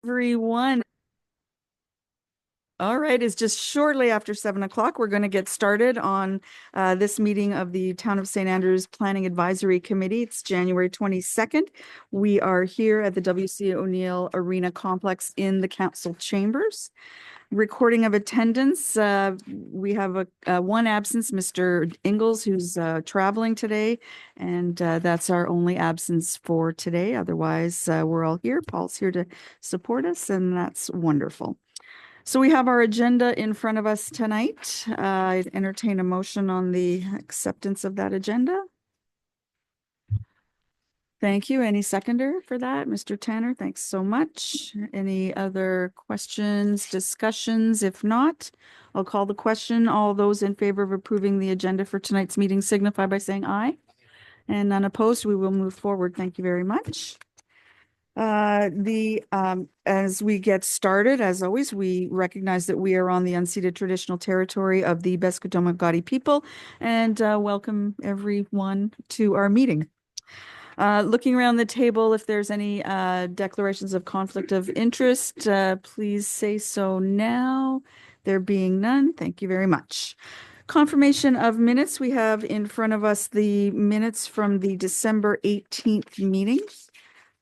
Everyone. All right, it's just shortly after 7 o'clock. We're going to get started on this meeting of the Town of St. Andrews Planning Advisory Committee. It's January 22nd. We are here at the W.C. O'Neill Arena Complex in the council chambers. Recording of attendance, we have one absence, Mr. Ingalls, who's traveling today, and that's our only absence for today. Otherwise, we're all here. Paul's here to support us, and that's wonderful. So we have our agenda in front of us tonight. I'd entertain a motion on the acceptance of that agenda. Thank you. Any seconder for that? Mr. Tanner, thanks so much. Any other questions, discussions? If not, I'll call the question. All those in favor of approving the agenda for tonight's meeting signify by saying aye. And none opposed, we will move forward. Thank you very much. As we get started, as always, we recognize that we are on the unceded traditional territory of the Peskotomuhkati people and welcome everyone to our meeting. Looking around the table, if there's any declarations of conflict of interest, please say so now. There being none, thank you very much. Confirmation of minutes. We have in front of us the minutes from the December 18th meeting.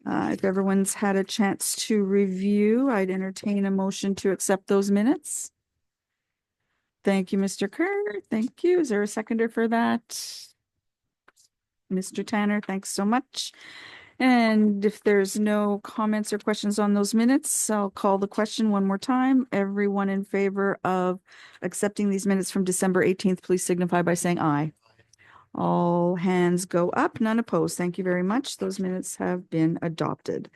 If everyone's had a chance to review, I'd entertain a motion to accept those minutes. Thank you, Mr. Kerr. Thank you. Is there a seconder for that? Mr. Tanner, thanks so much. And if there's no comments or questions on those minutes, I'll call the question one more time. Everyone in favor of accepting these minutes from December 18th, please signify by saying aye. All hands go up, none opposed. Thank you very much. Those minutes have been adopted.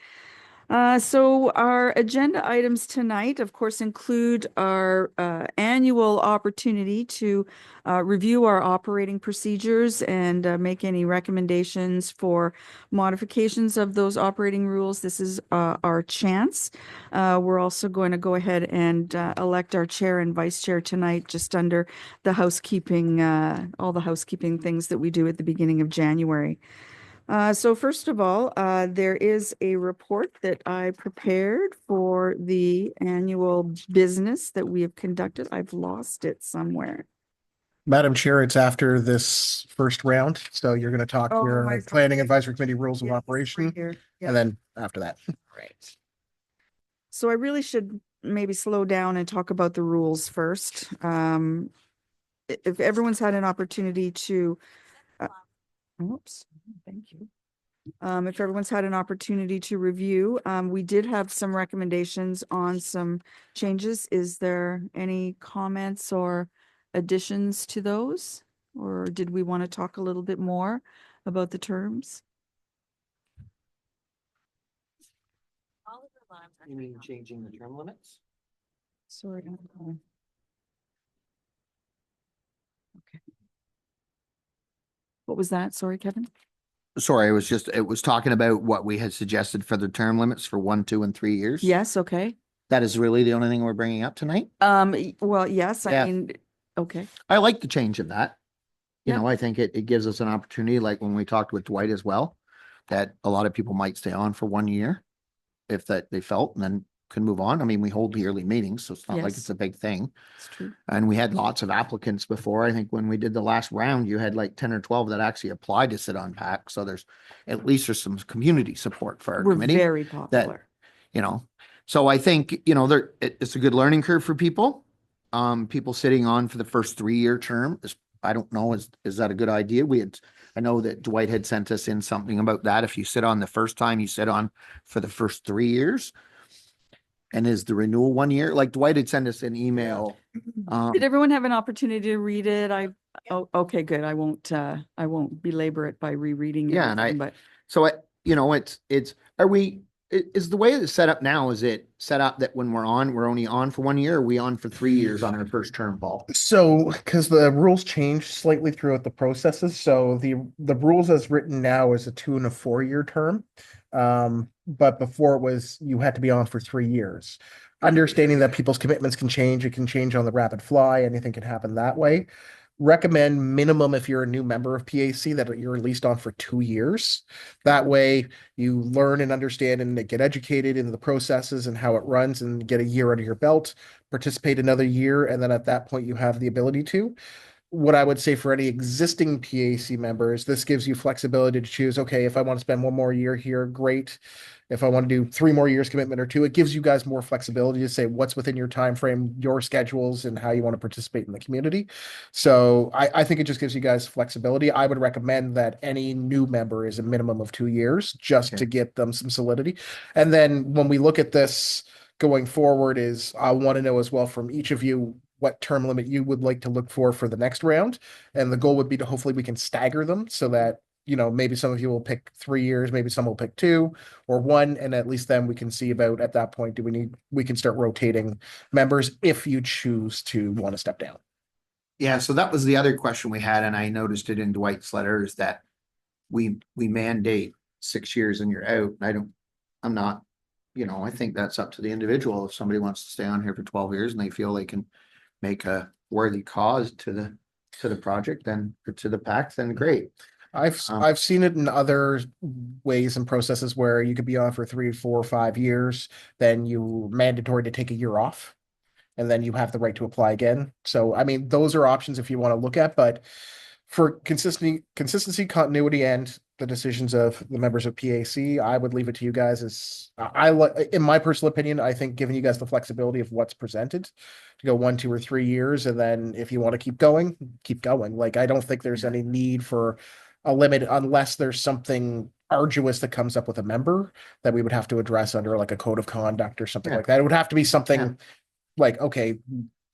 So our agenda items tonight, of course, include our annual opportunity to review our operating procedures and make any recommendations for modifications of those operating rules. This is our chance. We're also going to go ahead and elect our chair and vice chair tonight, just under the housekeeping, all the housekeeping things that we do at the beginning of January. So first of all, there is a report that I prepared for the annual business that we have conducted. I've lost it somewhere. Madam Chair, it's after this first round. So you're going to talk your Planning Advisory Committee rules of operation, and then after that. Right. So I really should maybe slow down and talk about the rules first. If everyone's had an opportunity to Oops, thank you. If everyone's had an opportunity to review, we did have some recommendations on some changes. Is there any comments or additions to those? Or did we want to talk a little bit more about the terms? You mean changing the term limits? Sorry. Okay. What was that? Sorry, Kevin. Sorry, it was talking about what we had suggested for the term limits for 1, 2, and 3 years. Yes. Okay. That is really the only thing we're bringing up tonight. Well, yes, Yeah. I mean, okay. I like the change of that. You Yeah. know, I think it gives us an opportunity, like when we talked with Dwight as well, that a lot of people might stay on for 1 year if that they felt, and then can move on. I mean, we hold yearly meetings, so it's not like Yes. it's a big thing. It's true. And we had lots of applicants before. I think when we did the last round, you had like 10 or 12 that actually applied to sit on PAC. So there's some community support for our We're committee. very popular. You know, so I think, it's a good learning curve for people. People sitting on for the first 3-year term is, I don't know, is that a good idea? I know that Dwight had sent us in something about that. If you sit on the first time, you sit on for the first 3 years. And is the renewal 1 year? Like Dwight had sent us an email. Did everyone have an opportunity to read it? Oh, okay, good. I won't belabor it by rereading it. Yeah, and but so is the way it's set up now, is it set up that when we're only on for 1 year, or are we on for 3 years on our first term, Paul? So, because the rules change slightly throughout the processes, so the rules as written now is a 2 and a 4-year term. But before it was, you had to be on for 3 years. Understanding that people's commitments can change, it can change on the rapid fly, anything can happen that way. recommend minimum if you're a new member of PAC that you're at least on for 2 years. That way you learn and understand and get educated in the processes and how it runs and get a year under your belt, participate another year, and then at that point you have the ability to. What I would say for any existing PAC members, this gives you flexibility to choose, okay, if I want to spend one more year here, great. If I want to do 3 more years commitment or two, it gives you guys more flexibility to say what's within your time frame, your schedules, and how you want to participate in the community. So I think it just gives you guys flexibility. I would recommend that any new member is a minimum of 2 years just Okay. to get them some solidity. And then when we look at this going forward, is I want to know as well from each of you what term limit you would like to look for the next round. And the goal would be to hopefully we can stagger them so that, maybe some of you will pick 3 years, maybe some will pick 2 or 1. And at least then we can see about at that point, we can start rotating members if you choose to want to step down. Yeah, so that was the other question we had, and I noticed it in Dwight's letter is that we mandate 6 years and you're out. I'm not, I think that's up to the individual. If somebody wants to stay on here for 12 years and they feel they can make a worthy cause to the project, then or to the pact, then great. I've seen it in other ways and processes where you could be on for 3, 4, 5 years, then you mandatory to take a year off, and then you have the right to apply again. So, I mean, those are options if you want to look at, but for consistency, continuity, and the decisions of the members of PAC, I would leave it to you guys. In my personal opinion, I think giving you guys the flexibility of what's presented to go 1, 2, or 3 years, and then if you want to keep going, keep going. Like, I don't think there's any need for a limit unless there's something arduous that comes up with a member that we would have to address under like a code of conduct or something Yeah. like that. It would have to be something Yeah. like, okay,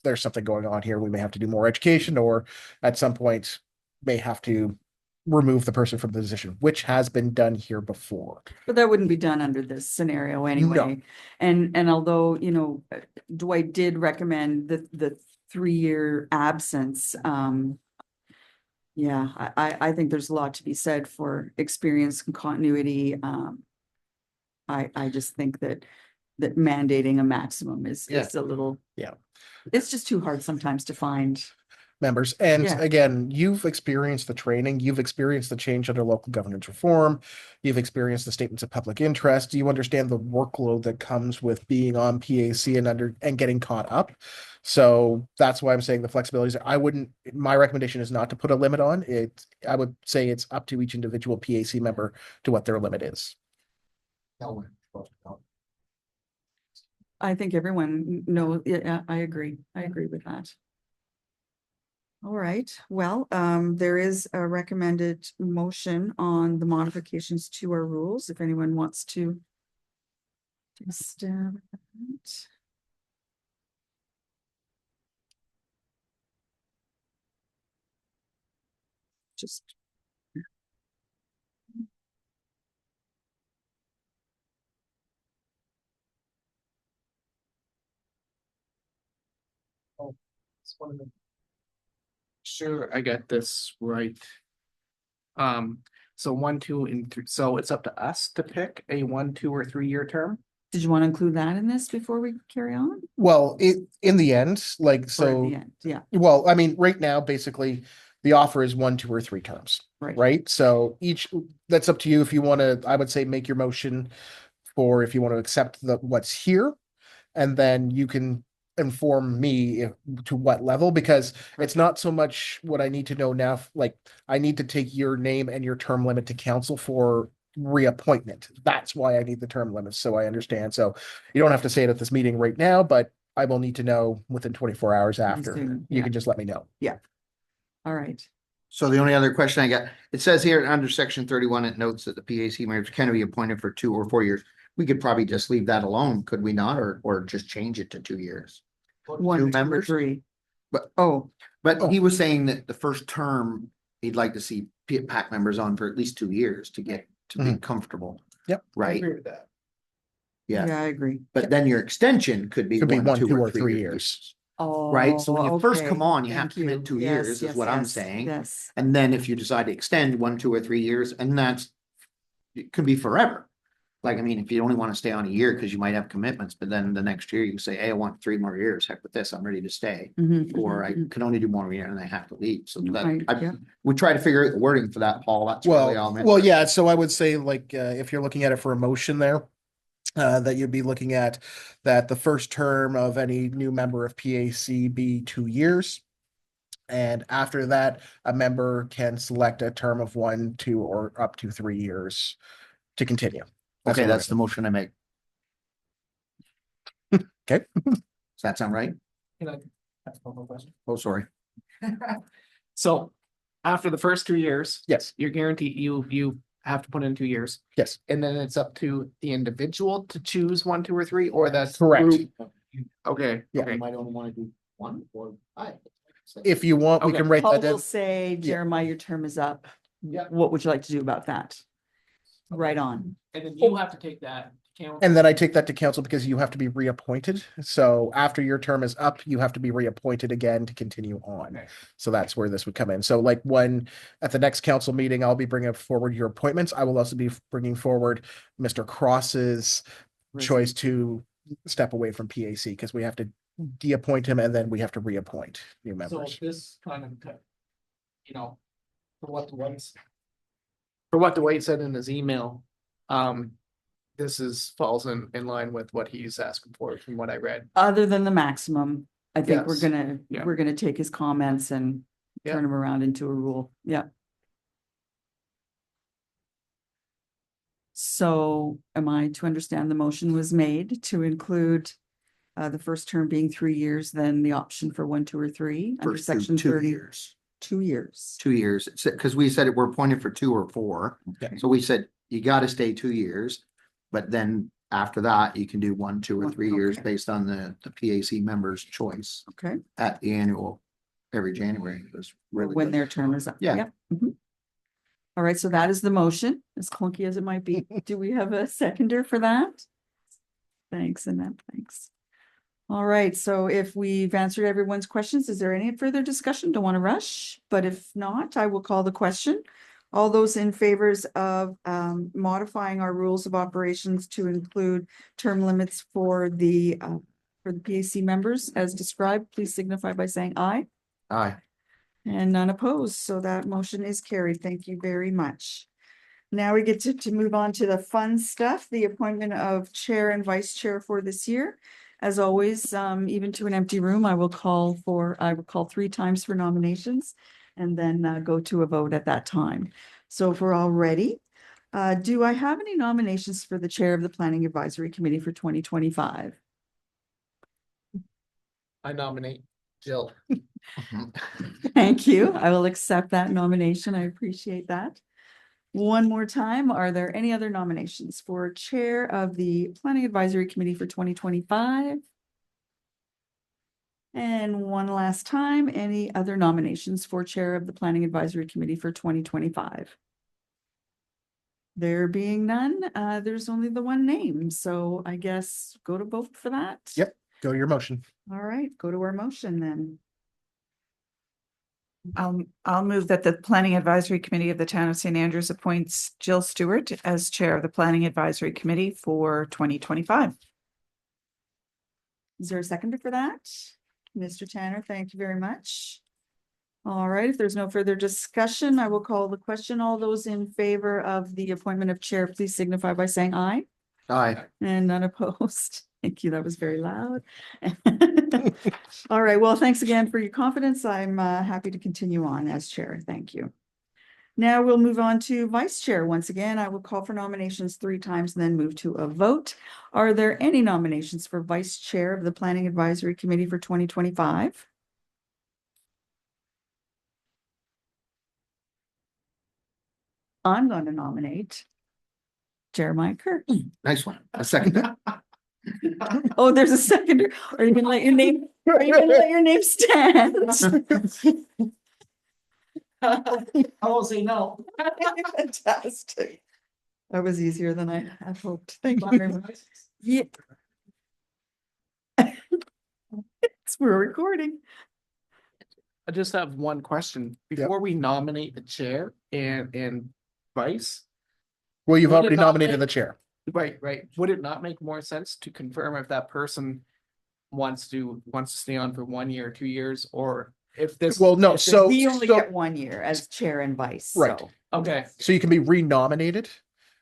there's something going on here. We may have to do more education, or at some point may have to remove the person from the position, which has been done here before. But that wouldn't be done under this scenario anyway. And although, Dwight did recommend the 3-year absence, yeah, I think there's a lot to be said for experience and continuity. I just think that mandating a maximum is a little, Yeah. It's just too hard sometimes to find. Members. And Yeah. again, you've experienced the training, you've experienced the change under local governance reform, you've experienced the statements of public interest, you understand the workload that comes with being on PAC and getting caught up. So that's why I'm saying the flexibilities. My recommendation is not to put a limit on it. I would say it's up to each individual PAC member to what their limit is. I think everyone knows. Yeah, I agree. I agree with that. All right, well, there is a recommended motion on the modifications to our rules, if anyone wants to take a stab at that. Just. Sure, I got this right. So 1, 2, and 3. So it's up to us to pick a 1, 2, or 3-year term. Did you want to include that in this before we carry on? Well, in the end, Or at the end? Yeah, well, I mean, right now, basically, the offer is 1, 2, or 3 terms, right. right? So that's up to you if you want to, I would say, make your motion for if you want to accept what's here, and then you can inform me to what level, because it's not so much what I need to know now. Like, I need to take your name and your term limit to council for reappointment. That's why I need the term limits, so I understand. So you don't have to say it at this meeting right now, but I will need to know within 24 hours after. Soon, You yeah. can just let me know. All right. So the only other question I got, it says here under section 31, it notes that the PAC members can be appointed for 2 or 4 years. We could probably just leave that alone, could we not? Or just change it to 2 years? 1, 2, or members? 3. But- Oh, But he was saying that the first term, he'd like to see PAC members on for at least 2 years to get to be comfortable. Yep. Right? with that. Yeah, yeah, I agree. but then your extension could be Could be 1, 2, or 3 3 years. years. Oh, Right, so when you first okay. come on, you have Thank to commit 2 Yes, years, is yes, what I'm yes, saying. Yes. And then if you decide to extend 1, 2, or 3 years, and it could be forever. Like, I mean, if you only want to stay on a year, because you might have commitments, but then the next year you can say, hey, I want 3 more years, heck with this, I'm ready to stay. Or I can only do 1 year and I have to leave, so Right, yeah. we try to figure out the wording for that, Paul, that's really all. Well, yeah, so I would say like, if you're looking at it for a motion there, that you'd be looking at that the first term of any new member of PAC be 2 years. And after that, a member can select a term of 1, 2, or up to 3 years to continue. Okay, what that's the motion I make. Okay. Does that sound right? Can I ask one more question? Oh, sorry. So after the first 2 years, Yes, you're guaranteed, you have to put in 2 years. yes, And then it's up to the individual to choose 1, 2, or 3, or that's. correct. group? Okay, Yeah. okay. You might only want to do 1 or 5. If you want, we Okay. can write Paul that will down. say, Jeremiah, your term is up. Yeah. What would you like to do about that? Right on. And then you have to take that to count. And then I take that to council because you have to be reappointed. So after your term is up, you have to be reappointed again to continue on. Okay. So that's where this would come in. So like when at the next council meeting, I'll be bringing forward your appointments. I will also be bringing forward Mr. Cross's choice to step away from PAC because we have to de-appoint him and then we have to reappoint new So members. this kind of, you know, for what Dwight said in his email, this falls in line with what he's asking for from what I read. Other than the maximum, I think Yes. Yeah. we're gonna take his comments and Yeah. turn them around into a rule. Yeah. So am I to understand the motion was made to include the first term being 3 years, then the option for 1, 2, or 3 under First through section 2 30? years. 2 years. 2 years, because we said we're appointed for 2 or 4. Okay. So we said you got to stay 2 years, but then after that, you can do 1, 2, or 3 years Okay. based on the PAC member's choice Okay, at the annual every January. It was really when good. their term is up. Yeah. Yep. Mhm. All right, so that is the motion, as clunky as it might be. Do we have a seconder for that? Thanks, Annette, thanks. All right, so if we've answered everyone's questions, is there any further discussion? Don't want to rush, but if not, I will call the question. All those in favors of modifying our rules of operations to include term limits for the PAC members as described, please signify by saying aye. Aye. And none opposed, so that motion is carried. Thank you very much. Now we get to move on to the fun stuff, the appointment of chair and vice chair for this year. As always, even to an empty room, I will call 3 times for nominations and then go to a vote at that time. So if we're all ready, do I have any nominations for the chair of the Planning Advisory Committee for 2025? I nominate Jill. Thank you. I will accept that nomination. I appreciate that. One more time, are there any other nominations for Chair of the Planning Advisory Committee for 2025? And one last time, any other nominations for Chair of the Planning Advisory Committee for 2025? There being none, there's only the one name, so I guess go to vote for that. Yep. Go to your motion. All right, go to our motion then. I'll move that the Planning Advisory Committee of the Town of St. Andrews appoints Jill Stewart as Chair of the Planning Advisory Committee for 2025. Is there a seconder for that? Mr. Tanner, thank you very much. All right, if there's no further discussion, I will call the question. All those in favor of the appointment of chair, please signify by saying aye. Aye. And none opposed. Thank you. That was very loud. All right. Well, thanks again for your confidence. I'm happy to continue on as chair. Thank you. Now we'll move on to vice chair. Once again, I will call for nominations 3 times and then move to a vote. Are there any nominations for vice chair of the Planning Advisory Committee for 2025? I'm going to nominate Jeremiah Kirk. Nice one. A second. Oh, there's a seconder. Are you gonna let your name, are you gonna let your name stand? I won't say no. Fantastic. That was easier than I had hoped. Thank you very much. Yeah. We're recording. I just have one question. Before we nominate the chair and vice, Well, you've We already did nominate- nominated the chair. Right, right. Would it not make more sense to confirm if that person wants to stay on for 1 year, 2 years, or if this? Well, no, if this- so We only get 1 year as chair and vice, Right. so. Okay, so you can be renominated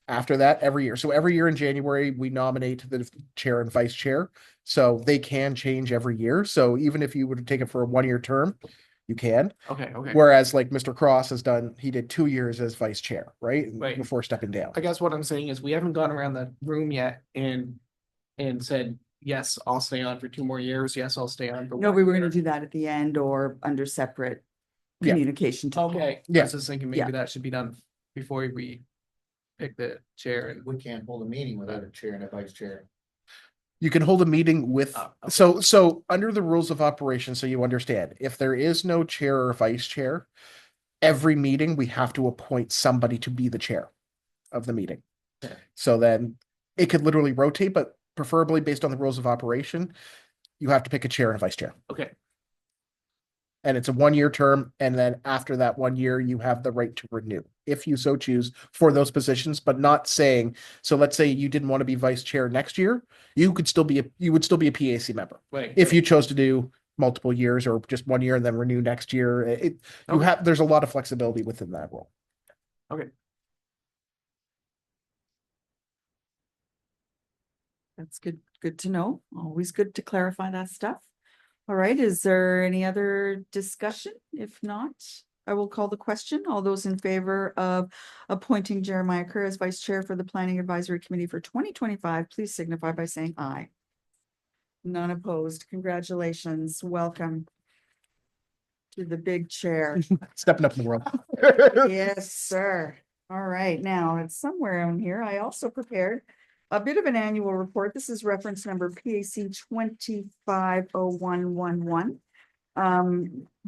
after that every year. So every year in January, we nominate the chair and vice chair. So they can change every year. So even if you were to take it for a 1 year term, you can. okay. Whereas like Mr. Cross has done, he did 2 years as vice chair, right? Right. Before stepping down. I guess what I'm saying is we haven't gone around the room yet and said, yes, I'll stay on for 2 more years. Yes, I'll stay on for. No, 1 we were gonna year. do that at the end or under separate Yeah. communication. to- Okay, I Yeah. was just thinking maybe that should be done before we pick the chair and. We can't hold a meeting without a chair and a vice chair. You can hold a meeting with, Oh, okay. so under the rules of operation, so you understand, if there is no chair or vice chair, every meeting we have to appoint somebody to be the chair of the meeting. Okay. So then it could literally rotate, but preferably based on the rules of operation, you have to pick a chair and a vice chair. Okay, And it's a 1 year term. And then after that 1 year, you have the right to renew if you so choose for those positions, but not saying, so let's say you didn't want to be vice chair next year, you would still be a PAC member. wait. If you chose to do multiple years or just 1 year and then renew next year, Okay. there's a lot of flexibility within that role. That's good to know. Always good to clarify that stuff. All right, is there any other discussion? If not, I will call the question. All those in favor of appointing Jeremiah Kerr as vice chair for the Planning Advisory Committee for 2025, please signify by saying aye. None opposed. Congratulations. Welcome to the big chair. Stepping up in the world. Yes, sir. All right, now it's somewhere on here. I also prepared a bit of an annual report. This is reference number PAC 250111.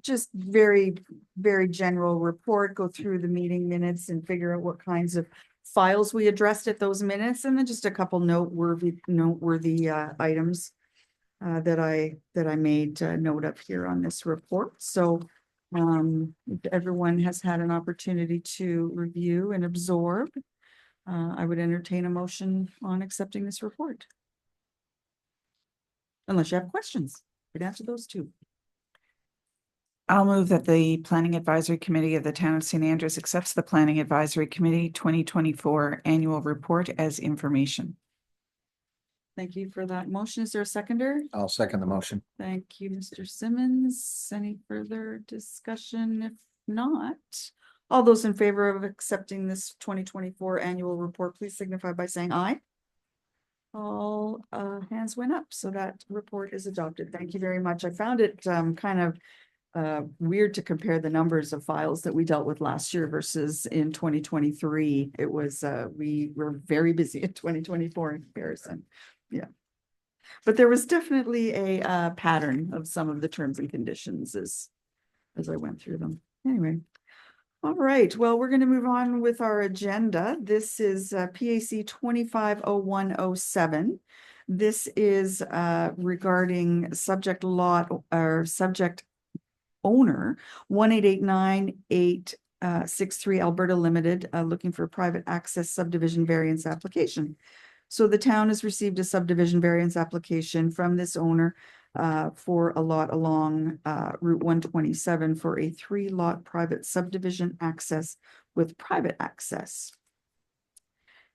Just very, very general report, go through the meeting minutes and figure out what kinds of files we addressed at those minutes, and then just a couple noteworthy items that I made note of here on this report. So if everyone has had an opportunity to review and absorb, I would entertain a motion on accepting this report. Unless you have questions, we'd answer those too. I'll move that the Planning Advisory Committee of the Town of St. Andrews accepts the Planning Advisory Committee 2024 Annual Report as information. Thank you for that motion. Is there a seconder? I'll second the motion. Thank you, Mr. Simmons. Any further discussion? If not, all those in favor of accepting this 2024 annual report, please signify by saying aye. All hands went up, so that report is adopted. Thank you very much. I found it kind of weird to compare the numbers of files that we dealt with last year versus in 2023. It was we were very busy in 2024 in comparison. Yeah. But there was definitely a pattern of some of the terms and conditions as I went through them. Anyway. All right, well, we're going to move on with our agenda. This is PAC 250107. This is regarding subject lot or subject owner 1889863 Alberta Limited, looking for a private access subdivision variance application. So the town has received a subdivision variance application from this owner for a lot along Route 127 for a 3-lot private subdivision access with private access.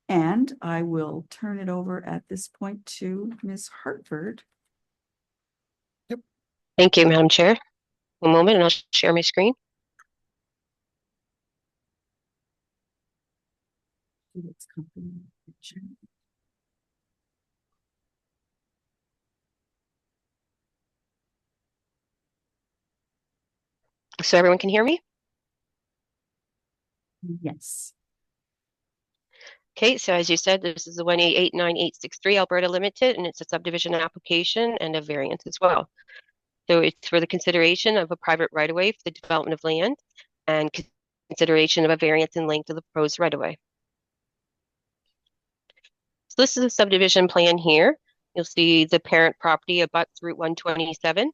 And I will turn it over at this point to Ms. Hartford. Thank you, Madam Chair. One moment and I'll share my screen. So everyone can hear me? Yes. Okay, so as you said, this is the 1889863 Alberta Limited, and it's a subdivision application and a variance as well. So it's for the consideration of a private right-of-way for the development of land and consideration of a variance in length of the proposed right-of-way. So this is a subdivision plan here. You'll see the parent property abuts Route 127.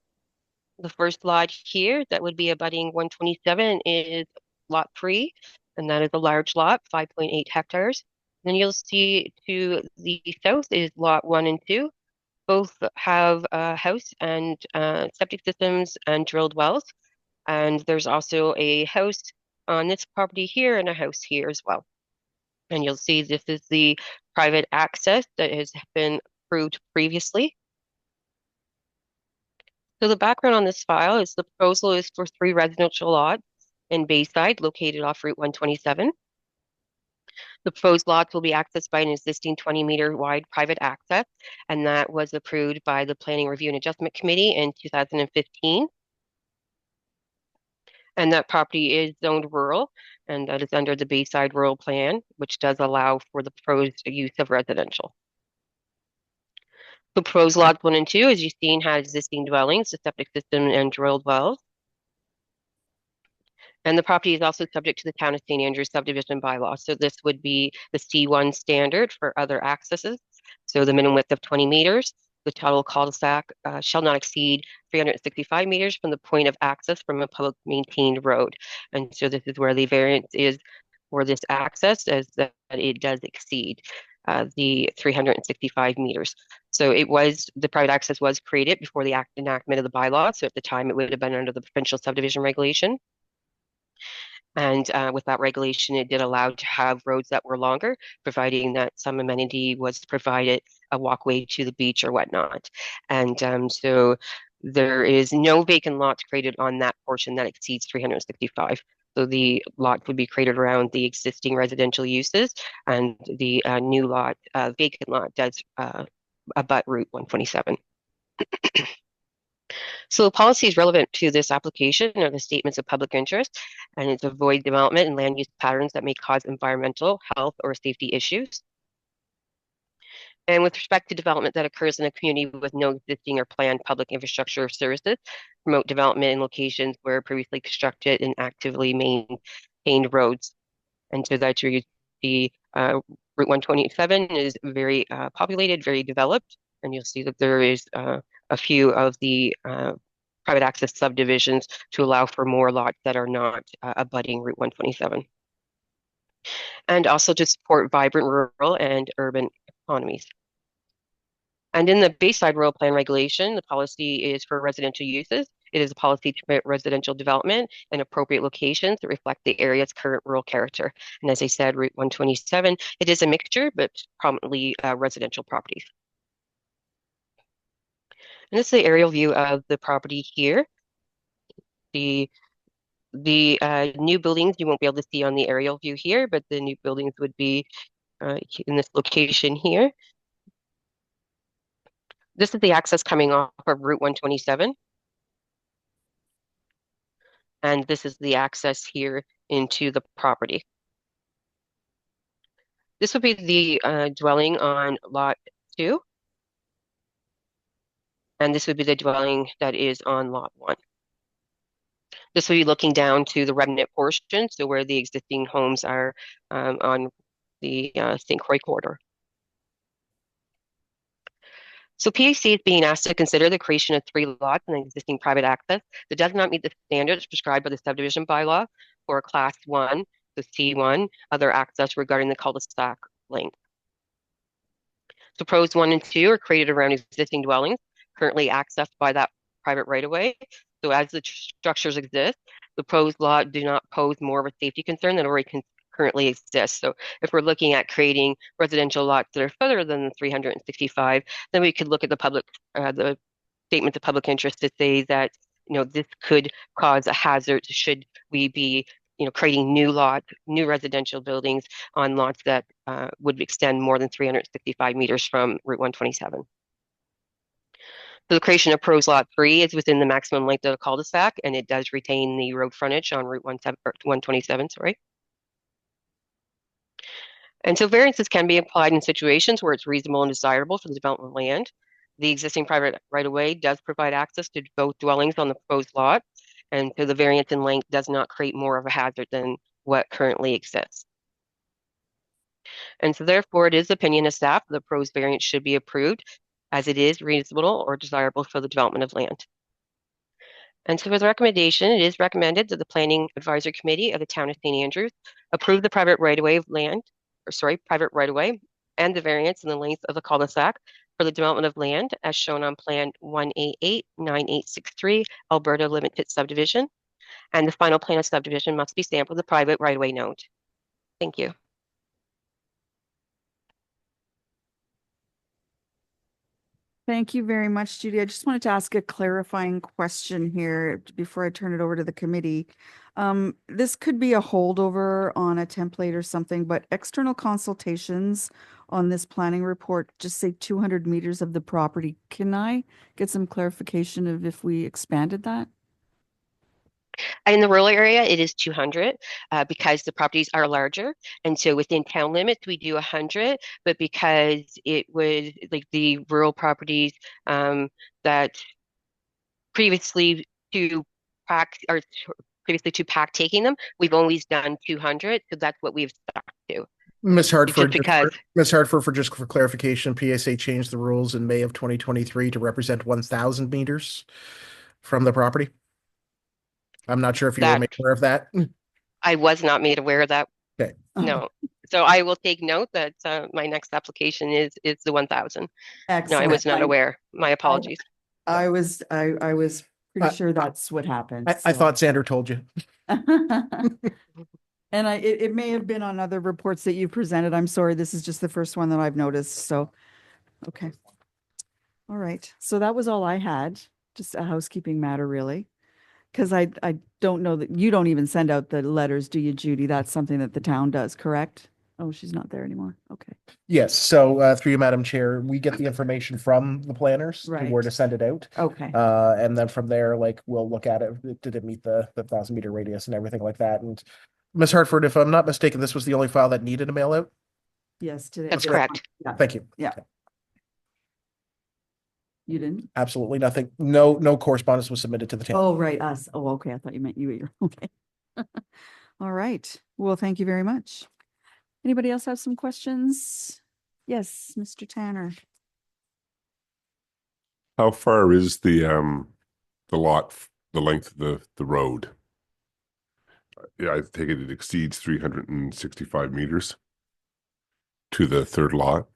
The first lot here that would be abutting 127 is lot 3, and that is a large lot, 5.8 hectares. Then you'll see to the south is lot 1 and 2. Both have a house and septic systems and drilled wells. And there's also a house on this property here and a house here as well. And you'll see this is the private access that has been approved previously. So the background on this file is the proposal is for 3 residential lots in Bayside located off Route 127. The proposed lots will be accessed by an existing 20-meter wide private access, and that was approved by the Planning Review and Adjustment Committee in 2015. And that property is zoned rural, and that is under the Bayside Rural Plan, which does allow for the proposed use of residential. The proposed lots 1 and 2, as you've seen, have existing dwellings, a septic system, and drilled wells. And the property is also subject to the Town of St. Andrews subdivision bylaw. So this would be the C1 standard for other accesses. So the minimum width of 20 meters, the total cul-de-sac shall not exceed 365 meters from the point of access from a public maintained road. And so this is where the variance is for this access, as that it does exceed the 365 meters. So the private access was created before the enactment of the bylaw. So at the time it would have been under the provincial subdivision regulation. And with that regulation, it did allow to have roads that were longer, providing that some amenity was provided, a walkway to the beach or whatnot. And so there is no vacant lots created on that portion that exceeds 365. So the lot would be created around the existing residential uses, and the new lot, vacant lot, does abut Route 127. So the policies relevant to this application are the statements of public interest, and it's avoid development and land use patterns that may cause environmental, health, or safety issues. And with respect to development that occurs in a community with no existing or planned public infrastructure or services, promote development in locations where previously constructed and actively maintained roads. And so that's where you see Route 127 is very populated, very developed, and you'll see that there is a few of the private access subdivisions to allow for more lots that are not abutting Route 127. And also to support vibrant rural and urban economies. And in the Bayside Rural Plan regulation, the policy is for residential uses. It is a policy to permit residential development in appropriate locations that reflect the area's current rural character. And as I said, Route 127, it is a mixture, but prominently residential properties. And this is the aerial view of the property here. The new buildings you won't be able to see on the aerial view here, but the new buildings would be in this location here. This is the access coming off of Route 127. And this is the access here into the property. This would be the dwelling on lot 2. And this would be the dwelling that is on lot 1. This would be looking down to the remnant portion, so where the existing homes are on the St. Croix corridor. So PAC is being asked to consider the creation of 3 lots in existing private access that does not meet the standards prescribed by the subdivision bylaw for Class 1, the C1, other access regarding the cul-de-sac length. So proposed 1 and 2 are created around existing dwellings currently accessed by that private right-of-way. So as the structures exist, the proposed lot do not pose more of a safety concern than already currently exists. So if we're looking at creating residential lots that are further than the 365, then we could look at the statements of public interest to say that, this could cause a hazard should we be, creating new residential buildings on lots that would extend more than 365 meters from Route 127. So the creation of proposed lot 3 is within the maximum length of the cul-de-sac, and it does retain the road frontage on Route 127, sorry. And so variances can be applied in situations where it's reasonable and desirable for the development of land. The existing private right-of-way does provide access to both dwellings on the proposed lot, and so the variance in length does not create more of a hazard than what currently exists. And so therefore, it is the opinion of staff that the proposed variance should be approved as it is reasonable or desirable for the development of land. And so for the recommendation, it is recommended that the Planning Advisory Committee of the Town of St. Andrews approve the private right-of-way of land private right-of-way and the variance in the length of the cul-de-sac for the development of land as shown on Plan 1889863 Alberta Limited Subdivision. And the final plan of subdivision must be stamped with a private right-of-way note. Thank you. Thank you very much, Judy. I just wanted to ask a clarifying question here before I turn it over to the committee. This could be a holdover on a template or something, but external consultations on this planning report just say 200 meters of the property. Can I get some clarification of if we expanded that? In the rural area, it is 200 because the properties are larger. And so within town limits, we do 100, but because it would like the rural properties that previously to pack or previously to pack taking them, we've always done 200. So that's what we've stuck to. Miss Hartford, Just because Miss Hartford, just for clarification, PSA changed the rules in May of 2023 to represent 1,000 meters from the property. I'm not sure if you were that made aware of that. I was not made aware of that. Okay. No. So I will take note that my next application is the 1,000. No, I Excellent. was not aware. My apologies. I was pretty sure that's what happened. I thought Xander told you. And it may have been on other reports that you presented. I'm sorry, this is just the first one that I've noticed, so, okay. All right, so that was all I had, just a housekeeping matter, really. Because I don't know that, you don't even send out the letters, do you, Judy? That's something that the town does, correct? Oh, she's not there anymore, okay. Yes, so through you, Madam Chair, we get the information from the planners where Right. to send it out. Okay, And then from there, like, we'll look at it. Did it meet the 1,000-meter radius and everything like that? And Miss Hartford, if I'm not mistaken, this was the only file that needed a mail out? yes, today. That's Okay. correct. Yeah, Thank you. Yeah. You didn't? Absolutely nothing. No correspondence was submitted to the town. Oh, right, us. Oh, okay, I thought you meant you, okay. All right, well, thank you very much. Anybody else have some questions? Yes, Mr. Tanner. How far is the lot, the length of the road? Yeah, I take it exceeds 365 meters to the third lot.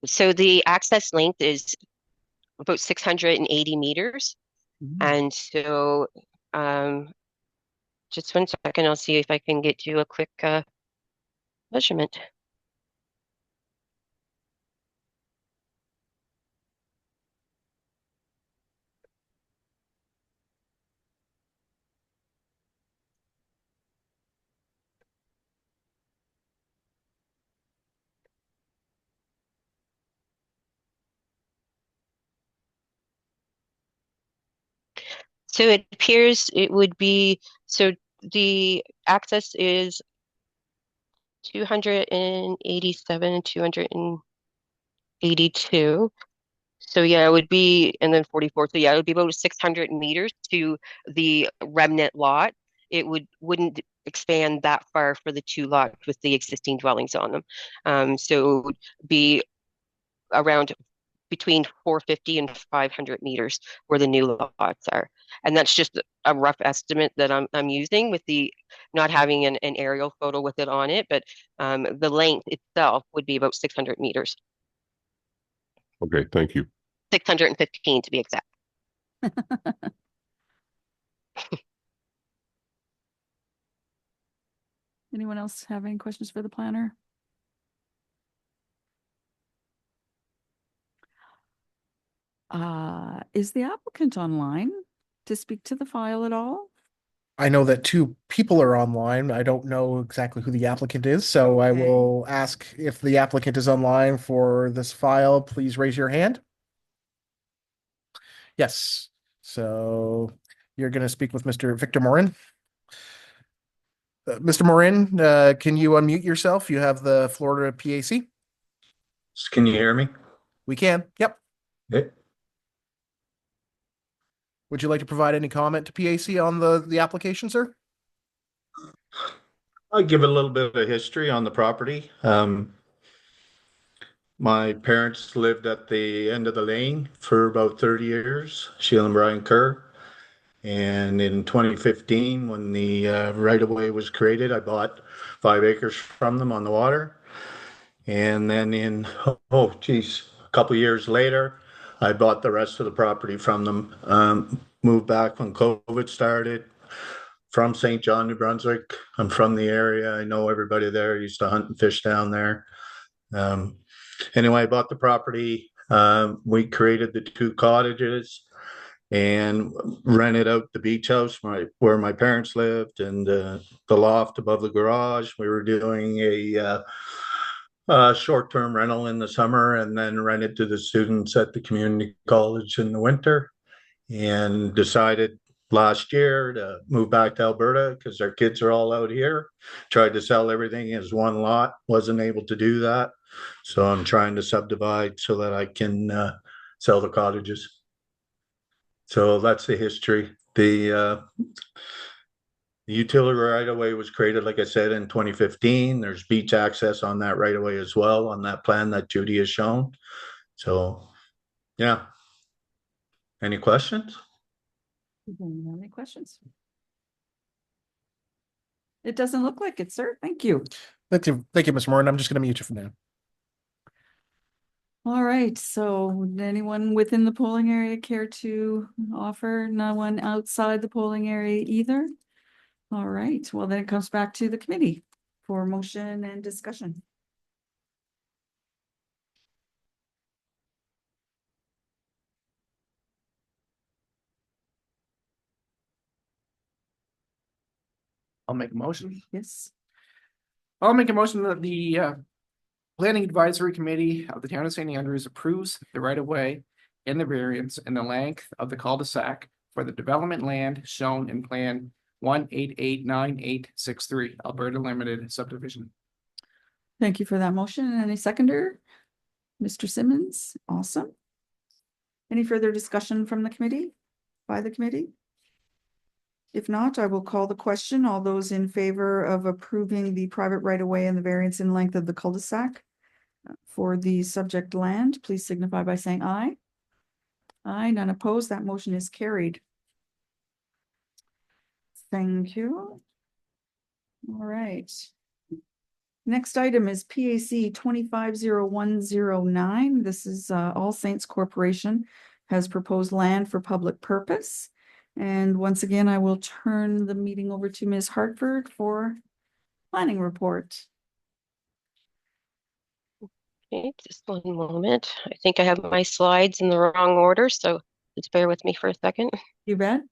So the access length is about 680 meters. And so just 1 second, I'll see if I can get you a quick measurement. So it appears it would be, so the access is 287 and 282. So yeah, it would be, and then 44. So yeah, it would be about 600 meters to the remnant lot. It wouldn't expand that far for the two lots with the existing dwellings on them. So it would be around between 450 and 500 meters where the new lots are. And that's just a rough estimate that I'm using with the not having an aerial photo with it on it, but the length itself would be about 600 meters. Okay, thank you. 615 to be exact. Anyone else have any questions for the planner? Is the applicant online to speak to the file at all? I know that two people are online. I don't know exactly who the applicant is, so I Okay. will ask if the applicant is online for this file. Please raise your hand. Yes. So you're going to speak with Mr. Victor Morin. Mr. Morin, can you unmute yourself? You have the Florida PAC. Can you hear me? We can. Yep. Yeah. Would you like to provide any comment to PAC on the application, sir? I'll give a little bit of history on the property. My parents lived at the end of the lane for about 30 years, Sheila and Brian Kerr. And in 2015, when the right-of-way was created, I bought 5 acres from them on the water. And then a couple years later, I bought the rest of the property from them. Moved back when COVID started from St. John, New Brunswick. I'm from the area. I know everybody there. I used to hunt and fish down there. Anyway, I bought the property. We created the 2 cottages and rented out the beach house where my parents lived, and the loft above the garage. We were doing a short-term rental in the summer and then rented to the students at the community college in the winter, and decided last year to move back to Alberta because our kids are all out here. Tried to sell everything as one lot, wasn't able to do that. So I'm trying to subdivide so that I can sell the cottages. So that's the history. The utility right-of-way was created, like I said, in 2015. There's beach access on that right-of-way as well, on that plan that Judy has shown. So, yeah. Any questions? Any questions? It doesn't look like it, sir. Thank you. Thank you, Mr. Moran. I'm just going to mute you for now. All right, so anyone within the polling area care to offer? No one outside the polling area either? All right, well, then it comes back to the committee for motion and discussion. I'll make a motion. Yes, I'll make a motion that the Planning Advisory Committee of the Town of St. Andrews approves the right-of-way and the variance and the length of the cul-de-sac for the development land shown in Plan 1889863 Alberta Limited Subdivision. thank you for that motion. Any seconder? Mr. Simmons, awesome. Any further discussion from the committee, by the committee? If not, I will call the question. All those in favor of approving the private right-of-way and the variance in length of the cul-de-sac for the subject land, please signify by saying aye. Aye, none opposed. That motion is carried. Thank you. All right. Next item is PAC 250109. This is All Saints Corporation has proposed land for public purpose. And once again, I will turn the meeting over to Ms. Hartford for planning report. Okay, just one moment. I think I have my slides in the wrong order, so just bear with me for a second. You bet.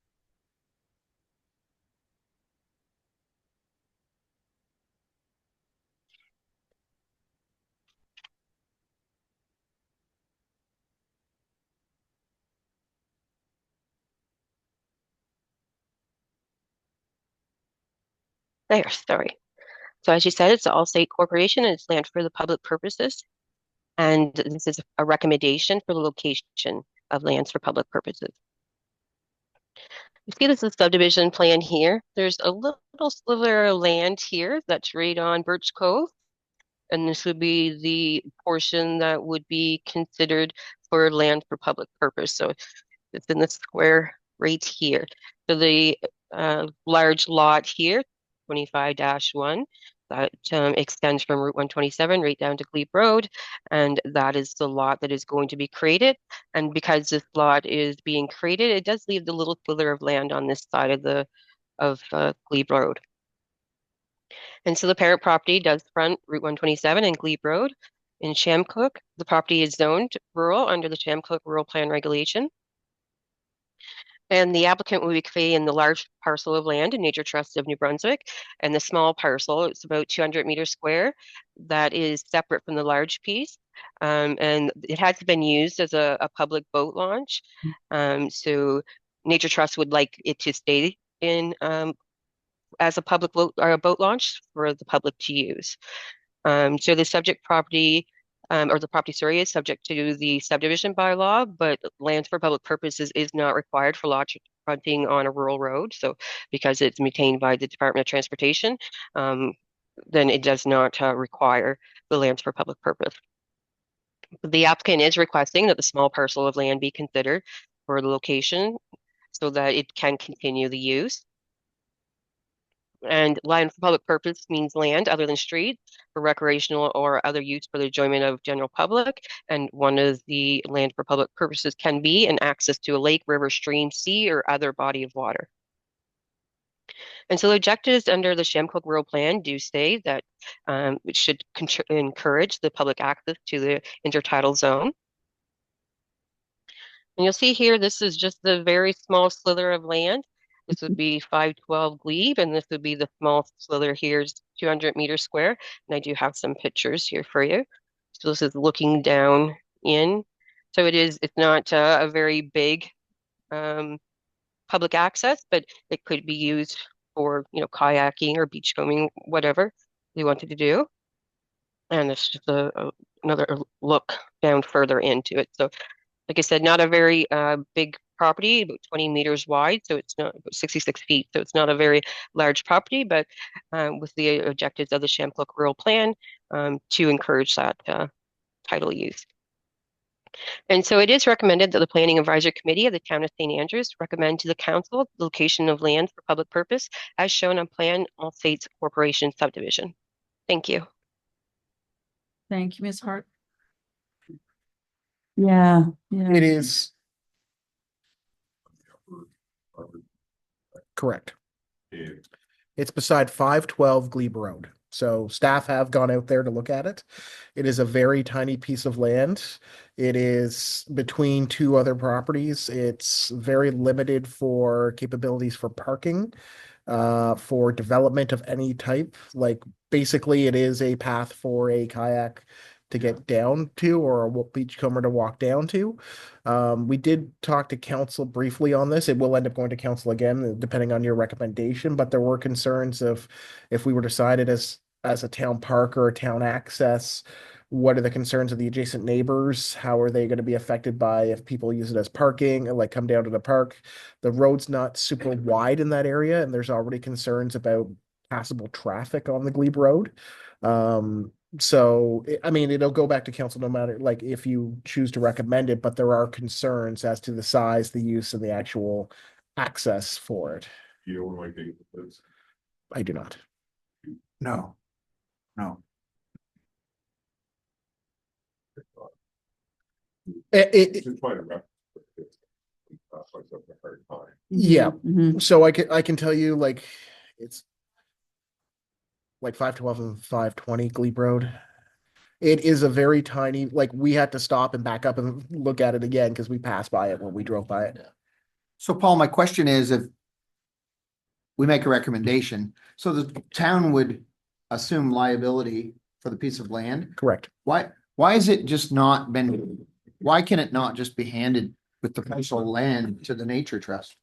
There, sorry. So as you said, it's an all-state corporation and it's land for the public purposes. And this is a recommendation for the location of lands for public purposes. You see this is subdivision plan here. There's a little sliver of land here that's right on Birch Cove. And this would be the portion that would be considered for land for public purpose. So it's in the square right here. So the large lot here, 25-1, that extends from Route 127 right down to Glebe Road. And that is the lot that is going to be created. And because this lot is being created, it does leave the little slither of land on this side of Glebe Road. And so the parent property does front Route 127 and Glebe Road. In Shamcook, the property is zoned rural under the Shamcook Rural Plan Regulation. And the applicant will be creating the large parcel of land in Nature Trust of New Brunswick. And the small parcel, it's about 200 meters square, that is separate from the large piece. And it has been used as a public boat launch. So Nature Trust would like it to stay in as a public boat or a boat launch for the public to use. So the subject property or the property, sorry, is subject to the subdivision bylaw, but lands for public purposes is not required for lot fronting on a rural road. So because it's maintained by the Department of Transportation, then it does not require the lands for public purpose. The applicant is requesting that the small parcel of land be considered for the location so that it can continue the use. And land for public purpose means land other than streets for recreational or other use for the enjoyment of general public. And one of the land for public purposes can be an access to a lake, river, stream, sea, or other body of water. And so the objectives under the Shamcook Rural Plan do say that it should encourage the public access to the intertidal zone. And you'll see here, this is just the very small slither of land. This would be 512 glebe, and this would be the small slither here is 200 meters square. And I do have some pictures here for you. So this is looking down in. So it's not a very big public access, but it could be used for, kayaking or beachcombing, whatever they wanted to do. And it's just another look down further into it. So like I said, not a very big property, about 20 meters wide, so it's not about 66 feet. So it's not a very large property, but with the objectives of the Shamcook Rural Plan to encourage that tidal use. And so it is recommended that the Planning Advisory Committee of the Town of St. Andrews recommend to the Council the location of land for public purpose as shown on Plan All States Corporation Subdivision. Thank you. Thank you, Ms. Hart. Yeah, yeah. It is correct. It's beside 512 Glebe Road. So staff have gone out there to look at it. It is a very tiny piece of land. It is between two other properties. It's very limited for capabilities for parking, for development of any type. Like basically it is a path for a kayak to get down to or a beachcomber to walk down to. We did talk to council briefly on this. It will end up going to council again, depending on your recommendation, but there were concerns of if we were decided as a town park or a town access, what are the concerns of the adjacent neighbors? How are they going to be affected by if people use it as parking, like come down to the park? The road's not super wide in that area, and there's already concerns about passable traffic on the Glebe Road. So, I mean, it'll go back to council no matter, like, if you choose to recommend it, but there are concerns as to the size, the use, and the actual access for it. You don't like this? I do not. No. To try to wrap myself a hard time. Yeah. Mhm. So I can tell you, like, it's like 512 and 520 Glebe Road. It is a very tiny, like, we had to stop and back up and look at it again because we passed by it when we drove by it. So Paul, my question is, if we make a recommendation, so the town would assume liability for the piece of land, Correct. why is it just not been, why can it not just be handed with the parcel land to the nature trust?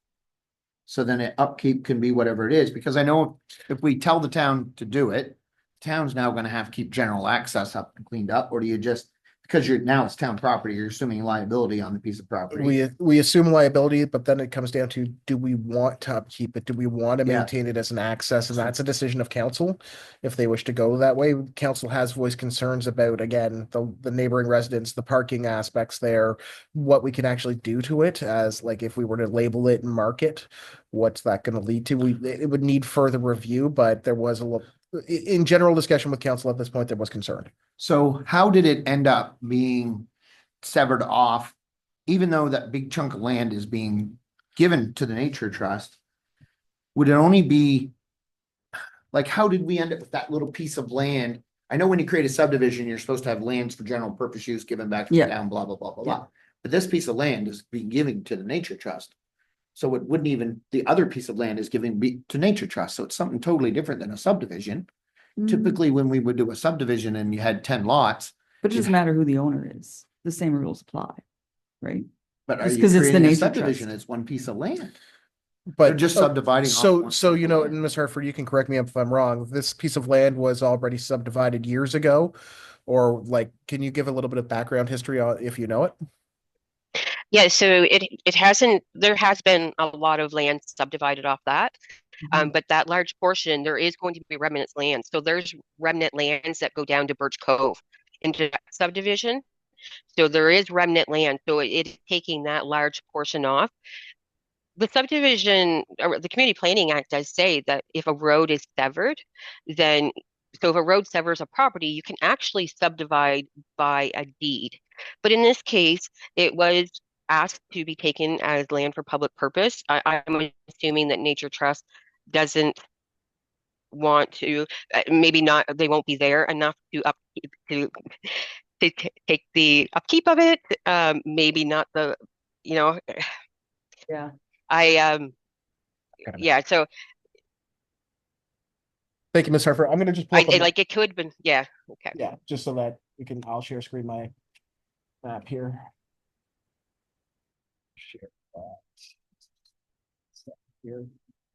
So then it upkeep can be whatever it is, because I know if we tell the town to do it, town's now gonna have to keep general access up and cleaned up, or do you just, because now it's town property, you're assuming liability on the piece of property? We assume liability, but then it comes down to, do we want to upkeep it? Do we want to Yeah. maintain it as an access? And that's a decision of council. If they wish to go that way, council has voiced concerns about, again, the neighboring residents, the parking aspects there, what we can actually do to it, as like if we were to label it and mark it, what's that going to lead to? It would need further review, but there was in general discussion with council at this point, there was concern. So how did it end up being severed off, even though that big chunk of land is being given to the nature trust? Would it only be, like, how did we end up with that little piece of land? I know when you create a subdivision, you're supposed to have lands for general purpose use given back to the Yeah. town, blah, blah, blah, blah, blah. But this piece of land is being given to the nature trust. So it wouldn't even, the other piece of land is giving to nature trust. So it's something totally different than a subdivision. Mhm. Typically, when we would do a subdivision and you had 10 lots, But it doesn't matter who the owner is. The same rules apply, right? but are Just you 'cause it's the creating a nature subdivision? trust. It's one piece of land. But They're just subdividing off So, one so piece you of know, land. and Ms. Hartford, you can correct me if I'm wrong. This piece of land was already subdivided years ago, or like, can you give a little bit of background history on if you know it? Yeah, so it hasn't, there has been a lot of land subdivided off that. But that large portion, there is going to be remnant land. So there's remnant lands that go down to Birch Cove into that subdivision. So there is remnant land. So it is taking that large portion off. the subdivision or the Community Planning Act does say that if a road is severed, then so if a road severs a property, you can actually subdivide by a deed. But in this case, it was asked to be taken as land for public purpose. I'm assuming that Nature Trust doesn't want to, maybe not, they won't be there enough to upkeep to take the upkeep of it. Maybe not the, you know, Yeah. I Got it. yeah, so Thank you, Ms. Harper. I'm gonna just pull up a like it could, but yeah, okay. yeah, just so that we can. I'll share screen my map here. Share that. Here.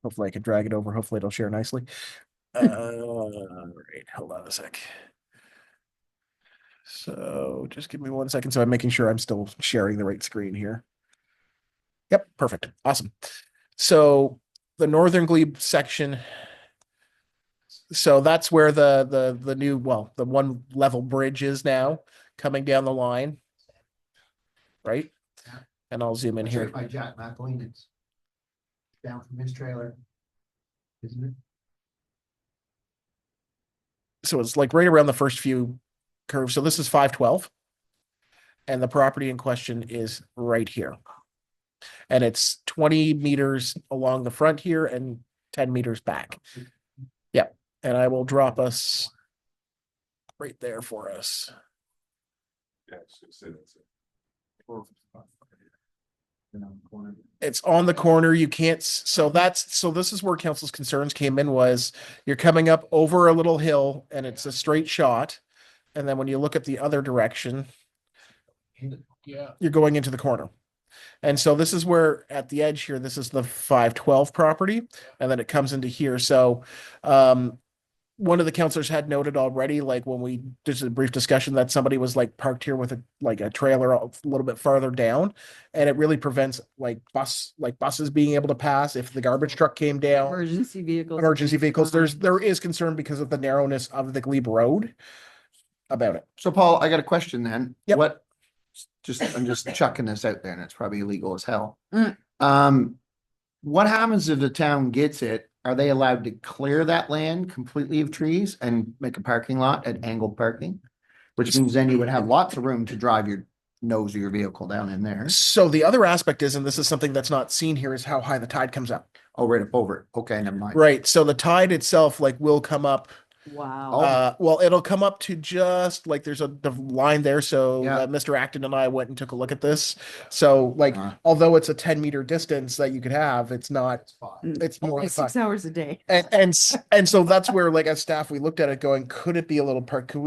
Hopefully, I can drag it over. Hopefully, it'll share nicely. Right, hold on a sec. So just give me 1 second. So I'm making sure I'm still sharing the right screen here. Yep, perfect. Awesome. So the Northern Glebe section. So that's where the new, well, the one level bridge is now coming down the line. Right? And I'll zoom in here. By Jack McElwain, it's down from his trailer, isn't it? So it's like right around the first few curves. So this is 512. And the property in question is right here. And it's 20 meters along the front here and 10 meters back. Yep. And I will drop us right there for us. It's on the corner. You can't. So this is where council's concerns came in, was you're coming up over a little hill and it's a straight shot. And then when you look at the other direction, you're going into the corner. And so this is where at the edge here, this is the 512 property, and then it comes into here. So one of the counselors had noted already, like when we did a brief discussion, that somebody was like parked here with a trailer a little bit farther down, and it really prevents buses being able to pass if the garbage truck came down. Emergency vehicles. There is concern because of the narrowness of the Glebe Road about it. So Paul, I got a question then. Yep. I'm just chucking this out there and it's probably illegal as hell. Mm. What happens if the town gets it? Are they allowed to clear that land completely of trees and make a parking lot at angled parking? Which means then you would have lots of room to drive your nose of your vehicle down in there. So the other aspect is, and this is something that's not seen here, is how high the tide comes up. Oh, right up over it. Okay, never mind. Right. So the tide itself, will come up. Wow. Well, it'll come up to just there's the line there. So Yeah. Mr. Acton and I went and took a look at this. So although it's a 10-meter distance that you could have, it's not. It's more Only like 6 hours a day. and so that's where as staff we looked at it going, could it be a little park? Could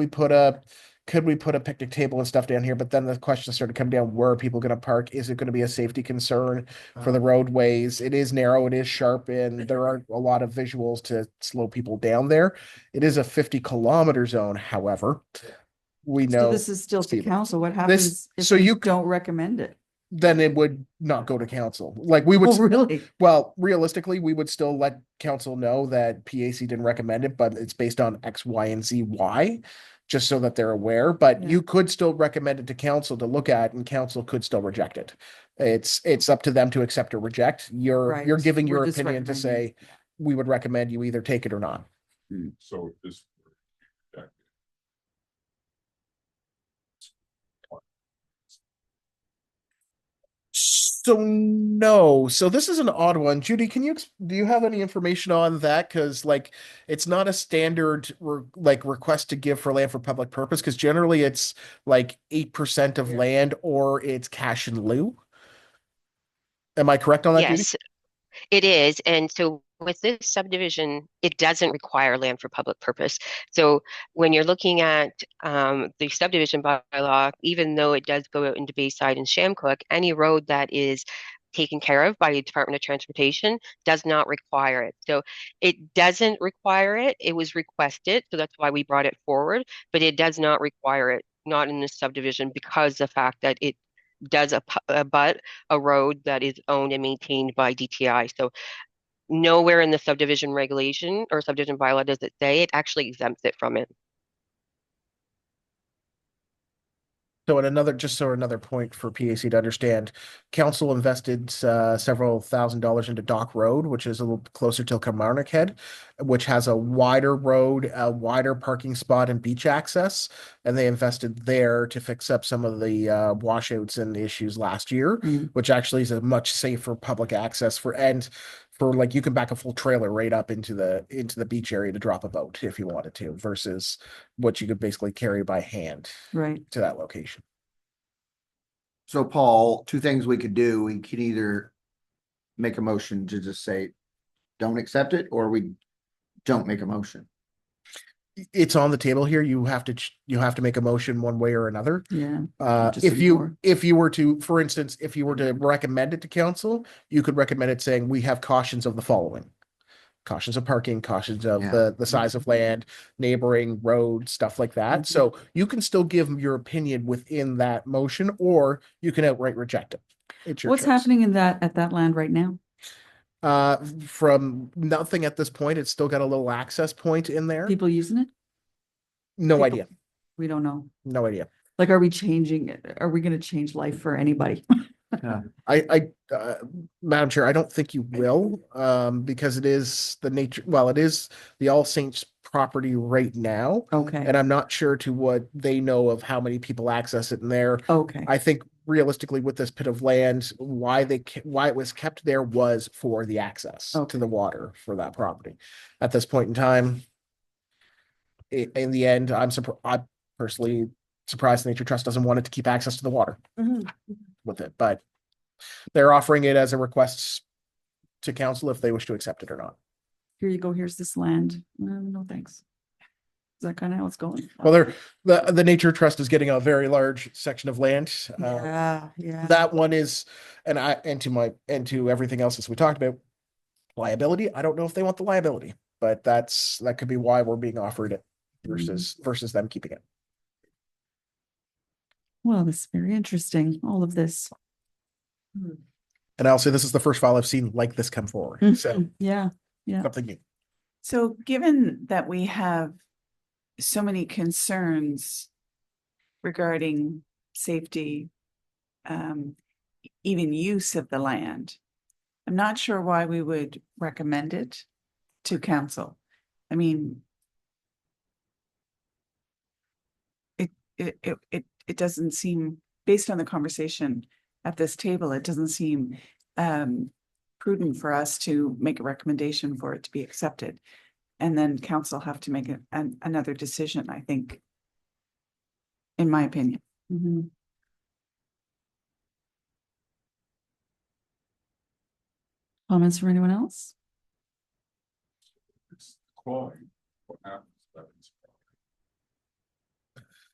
we put a picnic table and stuff down here? But then the question started coming down, where are people going to park? Is it going to be a safety concern for the roadways? It is narrow, it is sharp, and there aren't a lot of visuals to slow people down there. It is a 50-kilometer zone, however. We know So this is still to speed limit. council. What happens if so we you- don't recommend it? Then it would not go to council. We would Oh, really? Well, realistically, we would still let council know that PAC didn't recommend it, but it's based on X, Y, and Z, Y, just so that they're aware. But Yeah. you could still recommend it to council to look at, and council could still reject it. It's up to them to accept or reject. You're Right. giving We're your just opinion to recommending. say, we would recommend you either take it or not. So this. So no, so this is an odd one. Judy, do you have any information on that? Because it's not a standard request to give for land for public purpose, because generally it's 8% of land or it's cash in lieu. Am I correct on that, Judy? Yes, it is. And so with this subdivision, it doesn't require land for public purpose. So when you're looking at the subdivision bylaw, even though it does go out into Bayside and Shamcook, any road that is taken care of by the Department of Transportation does not require it. So it doesn't require it. It was requested, so that's why we brought it forward, but it does not require it, not in this subdivision, because the fact that it does abut a road that is owned and maintained by DTI. So nowhere in the subdivision regulation or subdivision bylaw does it say. It actually exempts it from it. So another point for PAC to understand, council invested several $1,000s into Dock Road, which is a little closer to Kilmarnock Head, which has a wider road, a wider parking spot and beach access. And they invested there to fix up some of the washouts and issues last year, which actually is a much safer public access for like you can back a full trailer right up into the beach area to drop a boat if you wanted to, versus what you could basically carry by hand Right. to that location. So Paul, two things we could do. We could either make a motion to just say, don't accept it, or we don't make a motion. It's on the table here. You have to make a motion one way or another. Yeah. Just If ignore. you were to, for instance, if you were to recommend it to council, you could recommend it saying, we have cautions of the following. Cautions of parking, cautions of Yeah. the size of land, neighboring roads, stuff like that. Mhm. So you can still give your opinion within that motion, or you can outright reject it. It's your What's choice. happening at that land right now? From nothing at this point, it's still got a little access point in there. People using it? No people- idea. We don't know. No idea. Like, are we changing it? Are we going to change life for anybody? Madam Chair, I don't think you will, because it is it is the All Saints property right now. Okay. And I'm not sure to what they know of how many people access it in there. Okay. I think realistically with this pit of land, why it was kept there was for the access to the water for that property. At this point in time, in the end, I'm personally surprised the Nature Trust doesn't want it to keep access to the water with it, but they're offering it as a request to council if they wish to accept it or not. Here you go. Here's this land. No, thanks. Is that kind of how it's going? Well, the Nature Trust is getting a very large section of land. Yeah. That one is, and to everything else as we talked about, liability. I don't know if they want the liability, but that could be why we're being offered it versus them keeping it. Well, this is very interesting. All of this. And I'll say this is the first file I've seen like this come forward. So Yeah. something new. So given that we have so many concerns regarding safety, even use of the land, I'm not sure why we would recommend it to council. I mean, it doesn't seem, based on the conversation at this table, it doesn't seem prudent for us to make a recommendation for it to be accepted. And then council have to make another decision, I think, in my opinion. Comments from anyone else?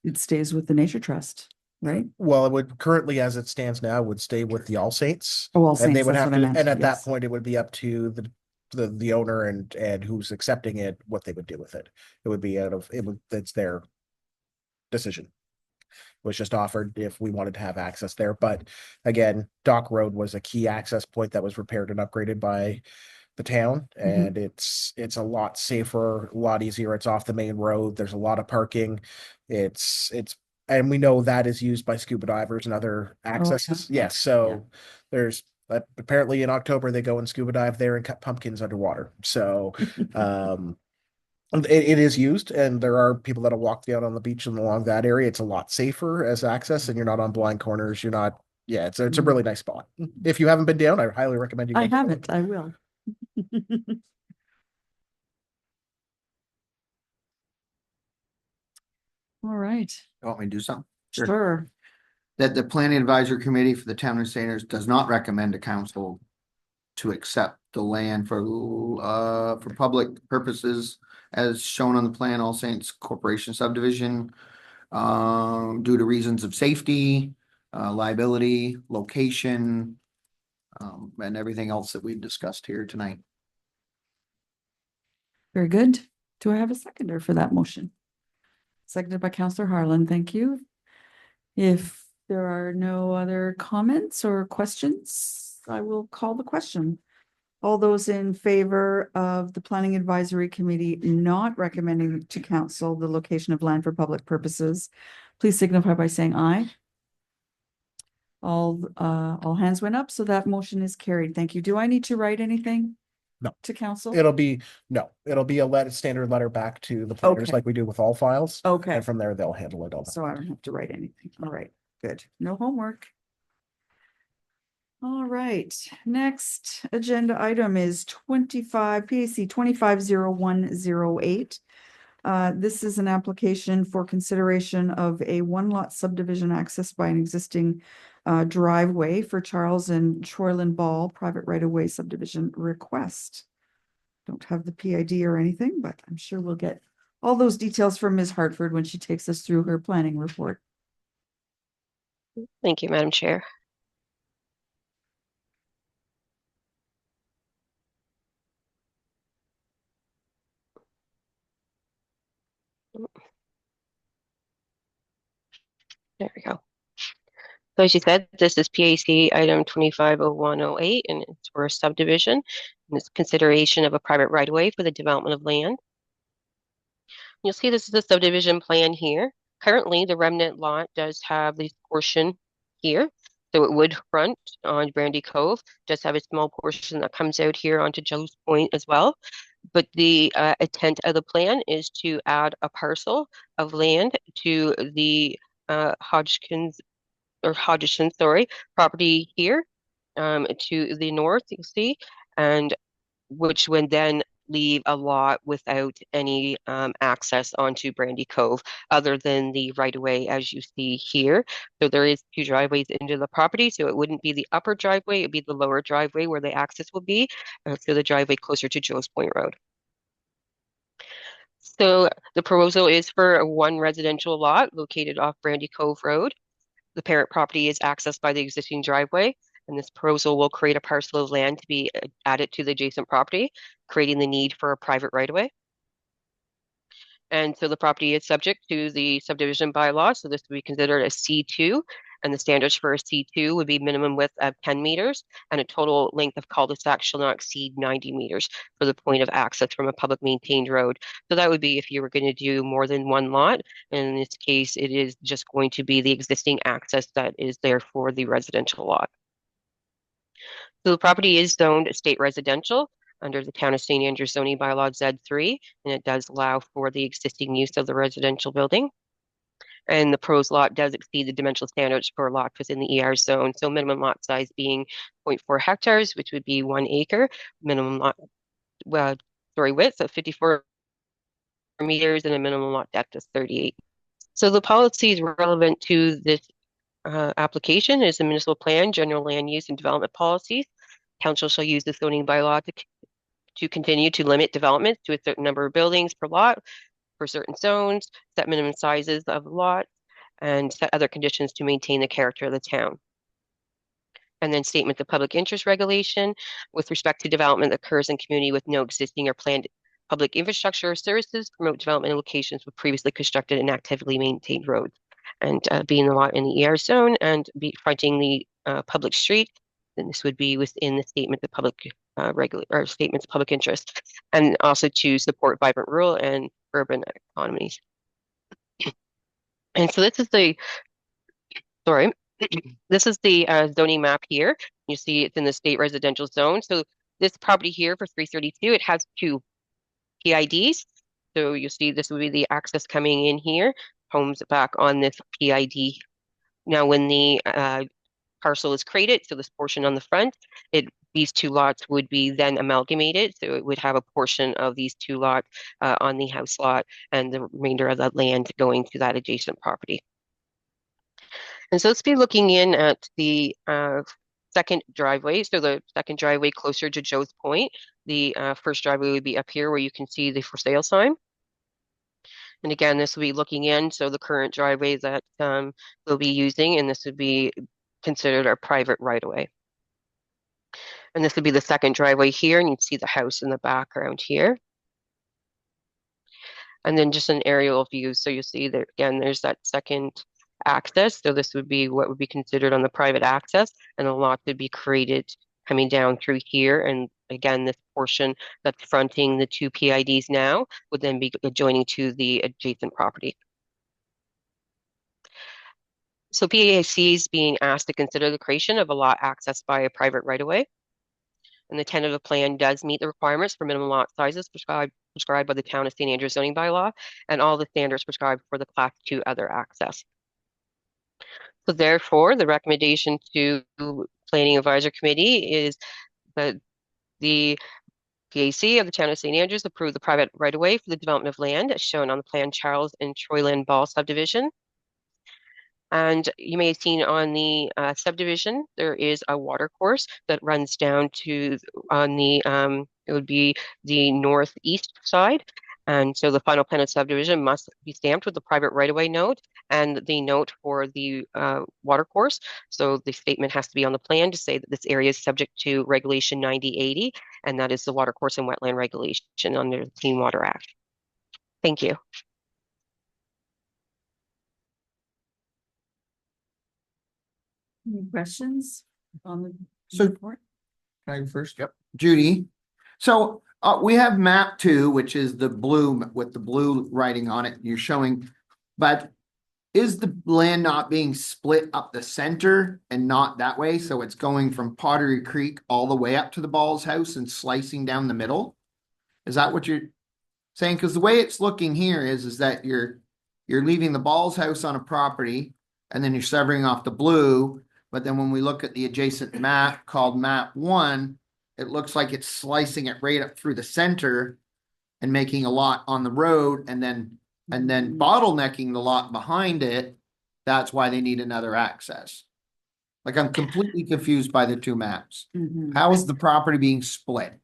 It stays with the Nature Trust, right? Well, it would currently, as it stands now, would stay with the All Saints. Oh, All And they Saints, would that's have what I to, meant, and at that yes. point, it would be up to the owner and who's accepting it, what they would do with it. It would be it's their decision. It was just offered if we wanted to have access there. But again, Dock Road was a key access point that was repaired and upgraded by the town, and it's a lot safer, a lot easier. It's off the main road. There's a lot of parking. And we know that is used by scuba divers and other accesses. Yes. So there's apparently in October they go and scuba dive there and cut pumpkins underwater. So it is used, and there are people that'll walk down on the beach and along that area. It's a lot safer as access, and you're not on blind corners. You're not. Yeah, it's a really nice spot. If you haven't been down, I highly recommend you. I go. haven't. I will. All right. You want me to do something? Sure. That the planning advisory committee for the town of SaintA does not recommend to council to accept the land for public purposes as shown on the plan, All Saints Corporation subdivision, due to reasons of safety, liability, location, and everything else that we've discussed here tonight. Very good. Do I have a seconder for that motion? Seconded by Councillor Harlan. Thank you. If there are no other comments or questions, I will call the question. All those in favor of the Planning Advisory Committee not recommending to council the location of land for public purposes, please signify by saying aye. All hands went up, so that motion is carried. Thank you. Do I need to write anything? No. To council? It'll be a standard letter back to the planners Okay. like we do with all files. Okay. And from there, they'll handle it all. So I don't have to write anything. All right, good. No homework. All right, next agenda item is PAC 250108. This is an application for consideration of a one-lot subdivision accessed by an existing driveway for Charles and Troylyn Ball private right-of-way subdivision request. Don't have the PID or anything, but I'm sure we'll get all those details from Ms. Hartford when she takes us through her planning report. Thank you, Madam Chair. There we go. So as you said, this is PAC item 250108, and it's for a subdivision. And it's consideration of a private right-of-way for the development of land. You'll see this is the subdivision plan here. Currently, the remnant lot does have this portion here. So it would front on Brandy Cove, does have a small portion that comes out here onto Joe's Point as well. But the intent of the plan is to add a parcel of land to the Hodgson, sorry, property here to the north, you see, and which would then leave a lot without any access onto Brandy Cove other than the right of way as you see here. So there is two driveways into the property. So it wouldn't be the upper driveway, it'd be the lower driveway where the access will be. So the driveway closer to Joe's Point Road. So the proposal is for a one residential lot located off Brandy Cove Road. The parent property is accessed by the existing driveway, and this proposal will create a parcel of land to be added to the adjacent property, creating the need for a private right-of-way. And so the property is subject to the subdivision bylaw, so this would be considered a C2, and the standards for a C2 would be minimum width of 10 meters, and a total length of cul-de-sac shall not exceed 90 meters for the point of access from a public maintained road. So that would be if you were going to do more than one lot. And in this case, it is just going to be the existing access that is there for the residential lot. So the property is zoned state residential under the Town of St. Andrews zoning bylaw Z3, and it does allow for the existing use of the residential building. And the pros lot does exceed the dimensional standards for lots within the ER zone. So minimum lot size being 0.4 hectares, which would be 1 acre, minimum lot width of 54 meters, and a minimum lot depth of 38. So the policies relevant to this application is the municipal plan, general land use and development policies. Council shall use the zoning bylaw to continue to limit development to a certain number of buildings per lot for certain zones, set minimum sizes of lots, and set other conditions to maintain the character of the town. And then statement of public interest regulation with respect to development that occurs in community with no existing or planned public infrastructure or services, promote development in locations with previously constructed and actively maintained roads. And being a lot in the ER zone and be fronting the public street, then this would be within the statement of public statements of public interest, and also to support vibrant rural and urban economies. And so this is the this is the zoning map here. You see it's in the state residential zone. So this property here for 332, it has two PIDs. So you'll see this would be the access coming in here, homes back on this PID. Now when the parcel is created, so this portion on the front, these two lots would be then amalgamated. So it would have a portion of these two lots on the house lot and the remainder of that land going to that adjacent property. And so let's be looking in at the second driveway. So the second driveway closer to Joe's Point. The first driveway would be up here where you can see the for sale sign. And again, this will be looking in. So the current driveway that we'll be using, and this would be considered our private right-of-way. And this would be the second driveway here, and you'd see the house in the background here. And then just an aerial view. So you'll see there again, there's that second access. So this would be what would be considered on the private access, and a lot would be created coming down through here. And again, this portion that's fronting the two PIDs now would then be adjoining to the adjacent property. So PAC is being asked to consider the creation of a lot accessed by a private right-of-way. And the tentative plan does meet the requirements for minimum lot sizes prescribed by the town of St. Andrews zoning bylaw and all the standards prescribed for the Class 2 other access. So therefore, the recommendation to Planning Advisory Committee is that the PAC of the town of St. Andrews approve the private right-of-way for the development of land as shown on the plan Charles and Troylyn Ball subdivision. And you may have seen on the subdivision, there is a water course that runs down to on the it would be the northeast side. And so the final plan of subdivision must be stamped with the private right-of-way note and the note for the water course. So the statement has to be on the plan to say that this area is subject to regulation 9080, and that is the water course and wetland regulation under the Clean Water Act. Thank you. Any questions on the So- report? Can I go first? Yep. Judy. So we have map 2, which is the blue with the blue writing on it. You're showing, but is the land not being split up the center and not that way? So it's going from Pottery Creek all the way up to the Ball's house and slicing down the middle? Is that what you're saying? Because the way it's looking here is that you're leaving the Ball's house on a property and then you're severing off the blue. But then when we look at the adjacent map called map 1, it looks like it's slicing it right up through the center and making a lot on the road and then bottlenecking the lot behind it. That's why they need another access. Like, I'm completely confused by the two maps. Mhm. How is the property being split?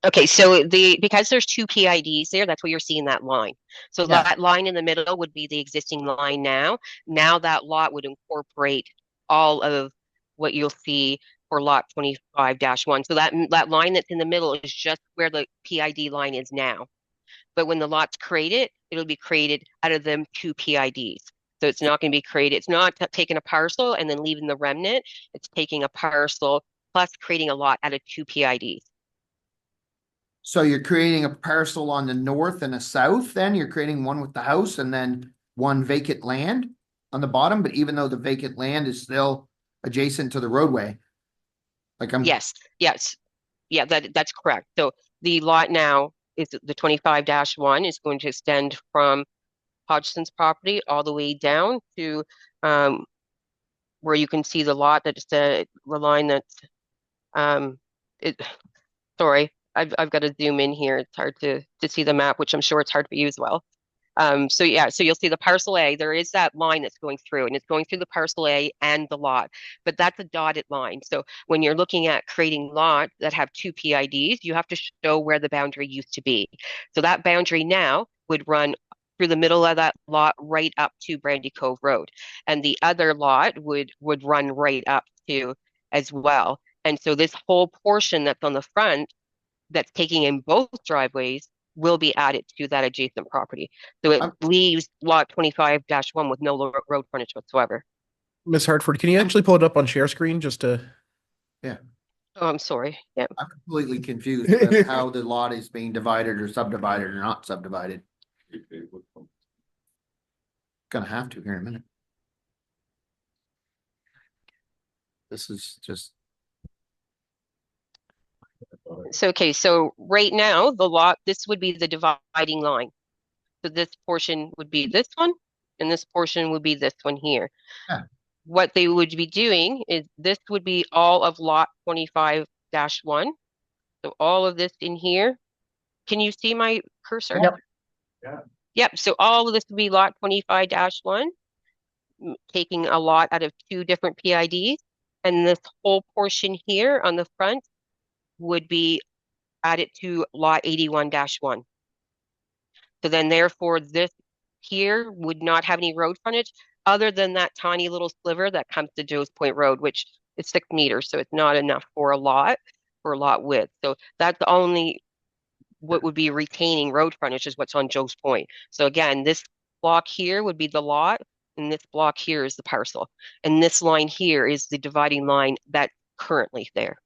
Okay, so because there's two PIDs there, that's where you're seeing that line. So Yeah. that line in the middle would be the existing line now. Now that lot would incorporate all of what you'll see for lot 25-1. So that line that's in the middle is just where the PID line is now. But when the lot's created, it'll be created out of them two PIDs. So it's not going to be created. It's not taking a parcel and then leaving the remnant. It's taking a parcel plus creating a lot out of two PIDs. So you're creating a parcel on the north and a south, then you're creating one with the house and then one vacant land on the bottom, but even though the vacant land is still adjacent to the roadway. Like Yes, yeah, that's correct. So the lot now is the 25-1 is going to extend from Hodgson's property all the way down to where you can see the lot that's the line that's sorry, I've got to zoom in here. It's hard to see the map, which I'm sure it's hard for you as well. So yeah, so you'll see the parcel A, there is that line that's going through and it's going through the parcel A and the lot, but that's a dotted line. So when you're looking at creating lots that have two PIDs, you have to show where the boundary used to be. So that boundary now would run through the middle of that lot right up to Brandy Cove Road. And the other lot would run right up to as well. And so this whole portion that's on the front that's taking in both driveways will be added to that adjacent property. So it leaves lot 25-1 with no road frontage whatsoever. Miss Hartford, can you actually pull it up on share screen just to? Oh, I'm sorry. Yeah. I'm completely confused with how the lot is being divided or subdivided or not subdivided. Gonna have to here in a minute. This is just. So, okay, so right now the lot, this would be the dividing line. So this portion would be this one, and this portion would be this one here. Yeah. What they would be doing is this would be all of lot 25-1. So all of this in here. Can you see my cursor? Yep. Yeah. Yep. So all of this would be lot 25-1, taking a lot out of two different PIDs. And this whole portion here on the front would be added to lot 81-1. So then therefore this here would not have any road frontage other than that tiny little sliver that comes to Joe's Point Road, which is 6 meters. So it's not enough for a lot width. So that's the only what would be retaining road frontage is what's on Joe's Point. So again, this block here would be the lot and this block here is the parcel. And this line here is the dividing line that's currently there.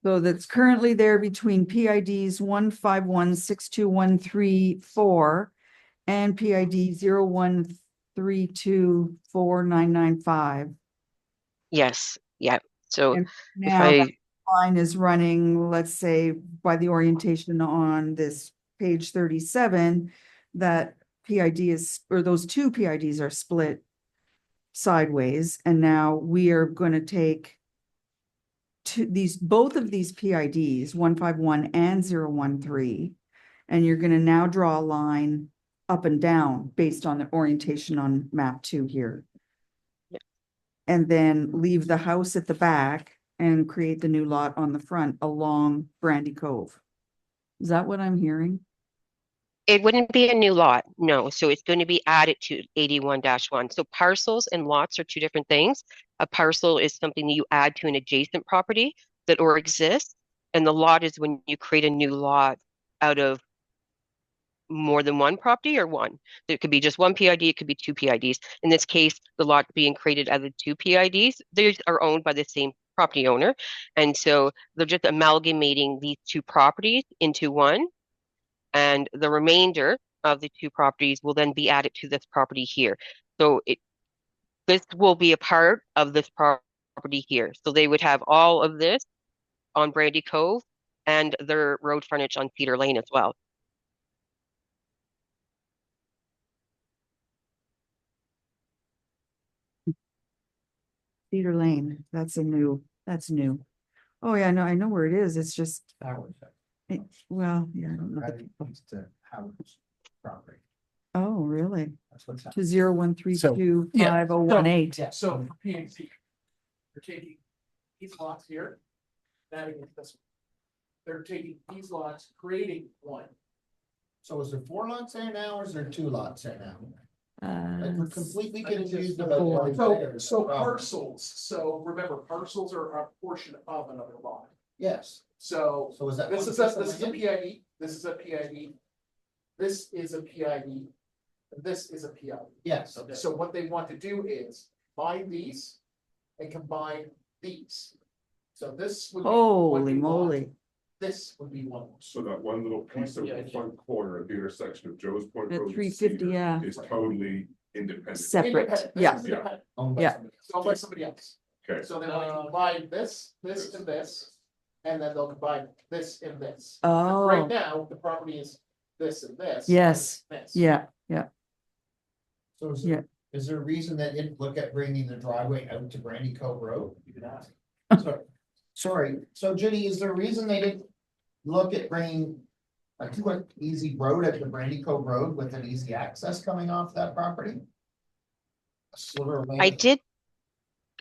So that's currently there between PIDs 1516213 and PID 01 0.324995. Yes, yeah. So And if now that I, line is running, let's say by the orientation on this page 37, that PID is, or those two PIDs are split sideways, and now we are going to take both of these PIDs, 151 and 013, and you're going to now draw a line up and down based on the orientation on map 2 here. Yeah. And then leave the house at the back and create the new lot on the front along Brandy Cove. Is that what I'm hearing? it wouldn't be a new lot, no. So it's going to be added to 81-1. So parcels and lots are two different things. A parcel is something that you add to an adjacent property that or exists, and the lot is when you create a new lot out of more than one property or one. It could be just one PID, it could be two PIDs. In this case, the lot being created out of two PIDs, they are owned by the same property owner. And so they're just amalgamating these two properties into one. And the remainder of the two properties will then be added to this property here. So this will be a part of this property here. So they would have all of this on Brandy Cove and their road frontage on Cedar Lane as well. Cedar Lane, that's new. Oh, yeah, I know where it is. It's just, well, yeah, I don't know. Oh, really? That's what's To 013250118. So for PNC, they're taking these lots here, adding it this one. They're taking these lots, creating one. So is there 4 lots there now, or is there 2 lots there now? We're completely confused about. So parcels, so remember, parcels are a portion of another lot. Yes, So so is that? this is a PID, this is a PID, this is a PID, and this is a PID. Yes. So what they want to do is combine these and combine these. So this would be. Holy would be one. moly. This would be one. So that one little piece of the front corner at the intersection of Joe's Point At Road and 350, Cedar yeah. is totally independent. Separate, Independent. This yeah. is independent. Owned by Yeah. somebody else. It's owned by somebody else. Okay, So they want to combine this and this, and then they'll combine this and this. Oh. Right now, the property is this and this. Yes. and this. Yeah. So Yeah. is there a reason they didn't look at bringing the driveway out to Brandy Cove Road? You can ask. Sorry, so Judy, is there a reason they didn't look at bringing a quick, easy road at the Brandy Cove Road with an easy access coming off that property? A sliver of land? I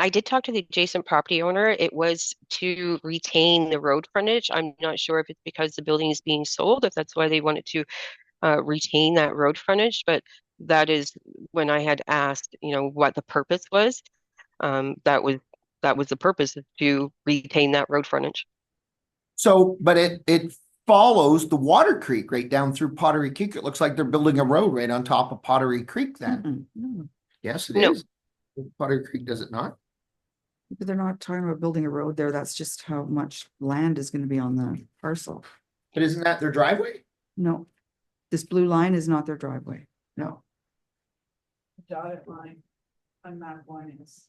did talk to the adjacent property owner. It was to retain the road frontage. I'm not sure if it's because the building is being sold, if that's why they wanted to retain that road frontage, but that is when I had asked, what the purpose was. That was the purpose, is to retain that road frontage. So, but it follows the Water Creek right down through Pottery Creek. It looks like they're building a road right on top of Pottery Creek then. No, Yes, it No. is. Pottery Creek, does it not? but they're not talking about building a road there. That's just how much land is going to be on the parcel. But isn't that their driveway? No, this blue line is not their driveway. No. Dotted line on map 1 is.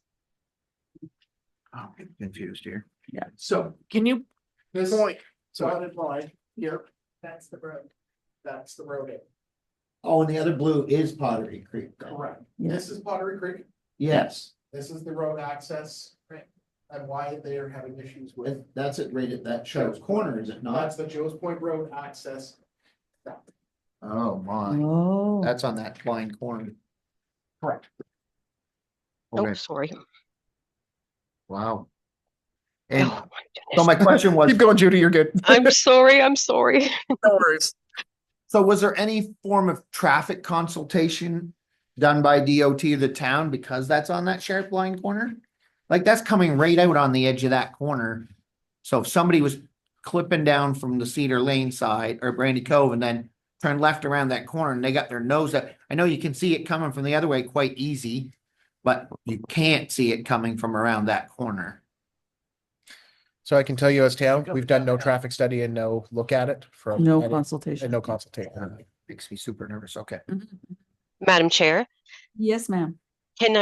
Oh, I'm confused here. So can you, this Point. dotted line here, That's the road. that's the road in. Oh, and the other blue is Pottery Creek. Correct. Yeah. This is Pottery Creek, Yes, this is the road access. Right. And why they're having issues with. that's it right at that show's corner, is it not? That's the Joe's Point Road access. Oh, my. Oh. That's on that blind corner. Correct. Oh, Okay, sorry. wow. Oh, And my so goodness. my question was, Keep going, Judy, you're good. I'm sorry. I'm sorry. No worries. so was there any form of traffic consultation done by DOT or the town because that's on that sharp line corner? Like that's coming right out on the edge of that corner. So if somebody was clipping down from the Cedar Lane side or Brandy Cove and then turned left around that corner and they got their nose up, I know you can see it coming from the other way quite easy, but you can't see it coming from around that corner. So I can tell you as town, we've done no traffic study and no look at it from. No any- consultation. And no consultation. Makes me super nervous. Okay. Mhm. Madam Chair, Yes, ma'am. can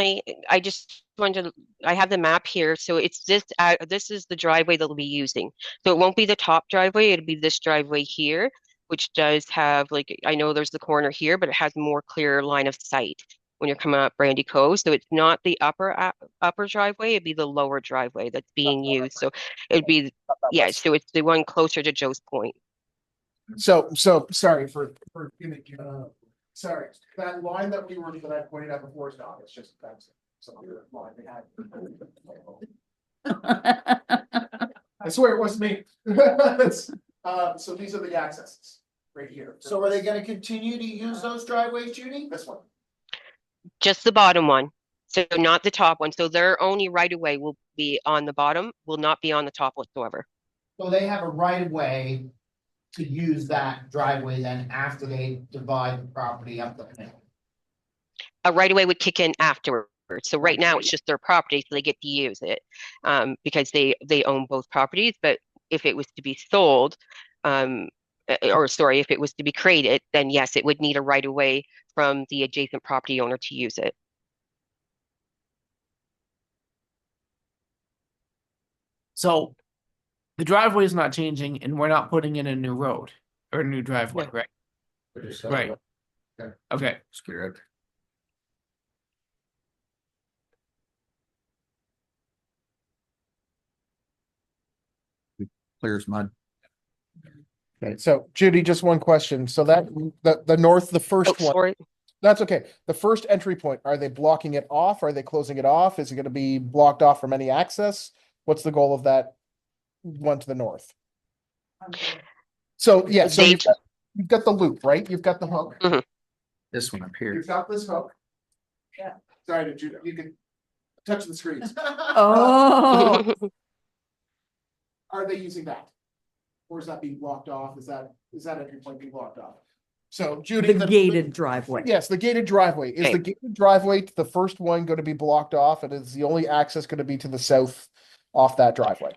I just wanted to, I have the map here. So it's this is the driveway that we'll be using. So it won't be the top driveway. It'll be this driveway here, which does have like, I know there's the corner here, but it has more clear line of sight when you're coming up Brandy Cove. So it's not the upper driveway. It'd be the lower driveway that's being used. So it'd be, yeah, so it's the one closer to Joe's Point. So sorry for giving sorry, that line that I pointed out before is not, it's just that's some other line they had. I swear it wasn't me. So these are the accesses right here. So are they gonna continue to use those driveways, Judy? This one. Just the bottom one. So not the top one. So their only right of way will be on the bottom, will not be on the top whatsoever. So they have a right of way to use that driveway then after they divide the property up the hill. A right of way would kick in afterwards. So right now it's just their property, so they get to use it because they own both properties. But if it was to be sold, or sorry, if it was to be created, then yes, it would need a right of way from the adjacent property owner to use it. So the driveway is not changing and we're not putting in a new road or a new driveway, right? Right. Okay. Scared. Clear as mud. Okay, so Judy, just one question. So that the north, the first Oh, one, sorry. that's okay. The first entry point, are they blocking it off? Are they closing it off? Is it going to be blocked off from any access? What's the goal of that one to the north? So yeah, so They- you've got the loop, right? You've got the hook. This one up here. You've got this hook. Yeah. Sorry, did you can touch the screens. Oh, Are they using that? Or is that being blocked off? Is that entry point being blocked off? So Judy. the gated driveway. Yes, the gated driveway. Is Okay. the gated driveway to the first one going to be blocked off, and is the only access going to be to the south off that driveway?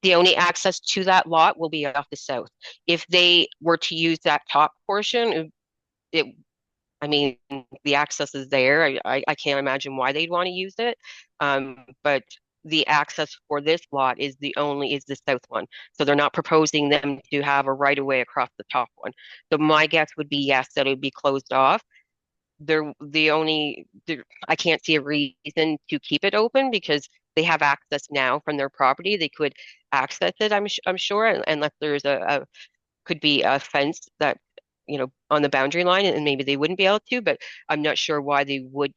The only access to that lot will be off the south. If they were to use that top portion, I mean, the access is there. I can't imagine why they'd want to use it. But the access for this lot is the south one. So they're not proposing them to have a right of way across the top one. So my guess would be yes, that it would be closed off. I can't see a reason to keep it open because they have access now from their property. They could access it, I'm sure, unless there's could be a fence that, on the boundary line, and maybe they wouldn't be able to, but I'm not sure why they would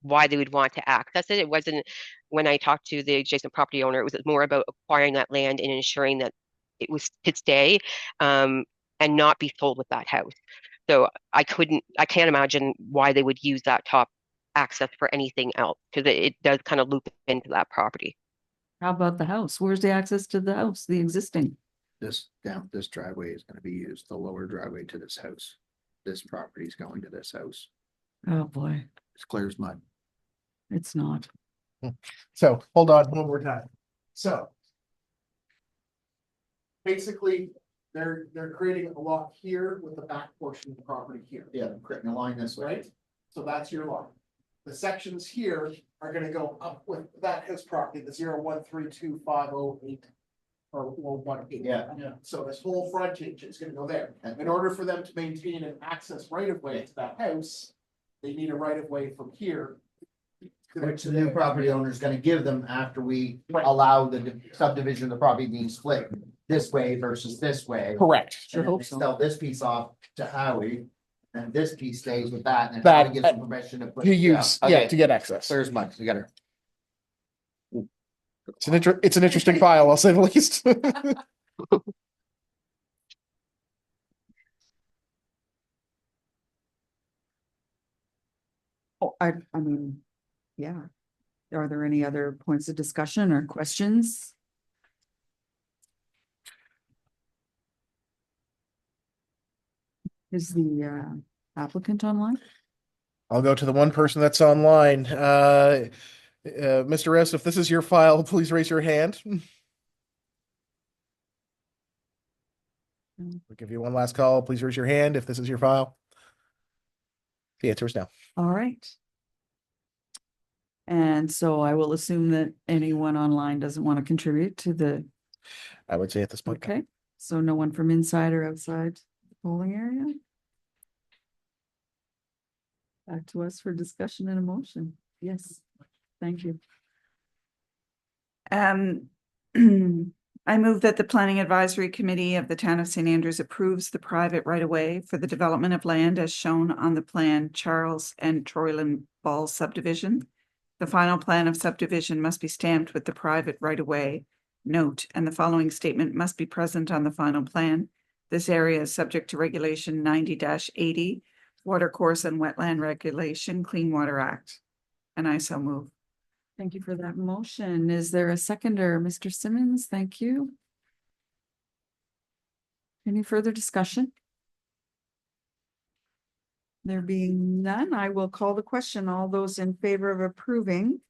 want to access it. It wasn't, when I talked to the adjacent property owner, it was more about acquiring that land and ensuring that it was to stay and not be sold with that house. So I can't imagine why they would use that top access for anything else because it does kind of loop into that property. How about the house? Where's the access to the house, the existing? This driveway is gonna be used, the lower driveway to this house. This property is going to this house. Oh, boy, It's clear as mud. it's not. So hold on one more time. So basically, they're creating a lot here with the back portion of the property here. Yeah, creating a line this way. Right? So that's your line. The sections here are gonna go up with that his property, the 0132508 or 118. Yeah. So this whole frontage is gonna go there. In order for them to maintain an access right of way to that house, they need a right of way from here. Which the new property owner is gonna give them after we allow the subdivision of the property being split this way versus this way. Correct. Sure And then hope they so. sell this piece off to Howie, and this piece stays with that, and Howie gives them permission to put. To use, Yeah, yeah, okay. to get access. Clear as mud, you got her. It's an interesting file, I'll say the least. Oh, I mean, yeah. Are there any other points of discussion or questions? Is the applicant online? I'll go to the one person that's online. Mr. Rest, if this is your file, please raise your hand. I'll give you one last call. Please raise your hand if this is your file. The answer is no. All right. And so I will assume that anyone online doesn't want to contribute to the, I would say at this point. no. okay, so no one from inside or outside the polling area? Back to us for discussion and a motion. Yes, thank you. I move that the Planning Advisory Committee of the Town of St. Andrews approves the private right-of-way for the development of land as shown on the plan Charles and Troylyn Ball subdivision. The final plan of subdivision must be stamped with the private right-of-way note, and the following statement must be present on the final plan. This area is subject to Regulation 90-80, Watercourse and Wetland Regulation, Clean Water Act. And I so move. Thank you for that motion. Is there a seconder? Mr. Simmons, thank you. Any further discussion? There being none, I will call the question. All those in favor of approving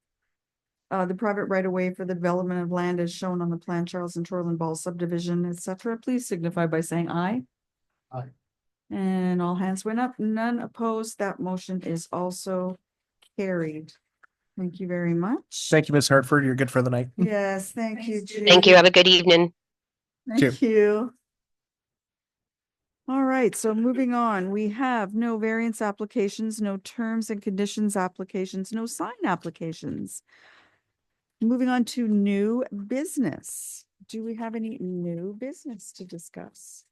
the private right-of-way for the development of land as shown on the plan, Charles and Troylyn Ball subdivision, etc., please signify by saying aye. Aye. And all hands went up, none opposed. That motion is also carried. Thank you very much. Thank you, Ms. Hartford. You're good for the night. Yes, thank you, Thank you. Have a good evening. Thank you. All right, so moving on, we have no variance applications, no terms and conditions applications, no sign applications. Moving on to new business. Do we have any new business to discuss?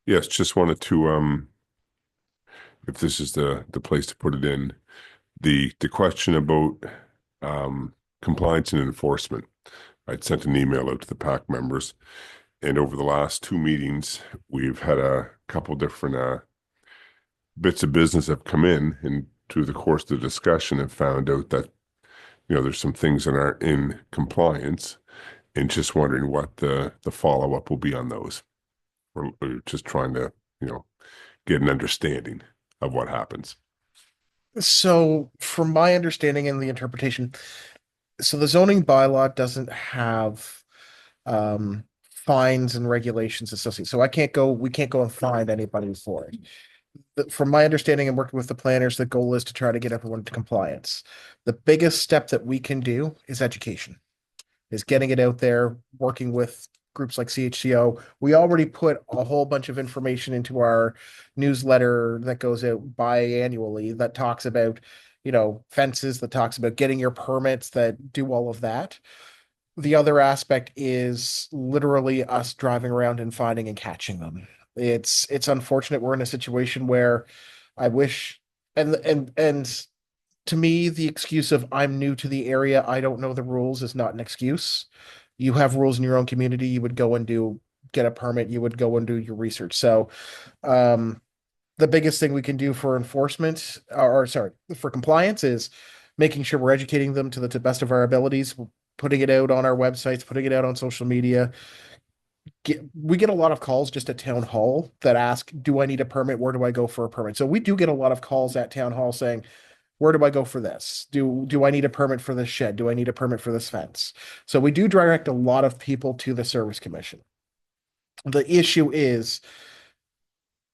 Yes, just wanted to, if this is the place to put it in, the question about compliance and enforcement. I'd sent an email out to the PAC members, and over the last 2 meetings, we've had a couple different bits of business have come in, and through the course of the discussion, have found out that there's some things that aren't in compliance, and just wondering what the follow up will be on those. We're just trying to get an understanding of what happens. So from my understanding and the interpretation, so the zoning bylaw doesn't have fines and regulations associated. So we can't go and fine anybody for it. But from my understanding and working with the planners, the goal is to try to get everyone to compliance. The biggest step that we can do is education, is getting it out there, working with groups like CHCO. We already put a whole bunch of information into our newsletter that goes out biannually that talks about, fences, that talks about getting your permits, that do all of that. The other aspect is literally us driving around and finding and catching them. It's unfortunate we're in a situation where I wish, and to me, the excuse of I'm new to the area, I don't know the rules is not an excuse. You have rules in your own community, you would go and get a permit, you would go and do your research. So the biggest thing we can do for enforcement, for compliance, is making sure we're educating them to the best of our abilities, putting it out on our websites, putting it out on social media. We get a lot of calls just at town hall that ask, do I need a permit? Where do I go for a permit? So we do get a lot of calls at town hall saying, where do I go for this? Do I need a permit for this shed? Do I need a permit for this fence? So we do direct a lot of people to the Service Commission. The issue is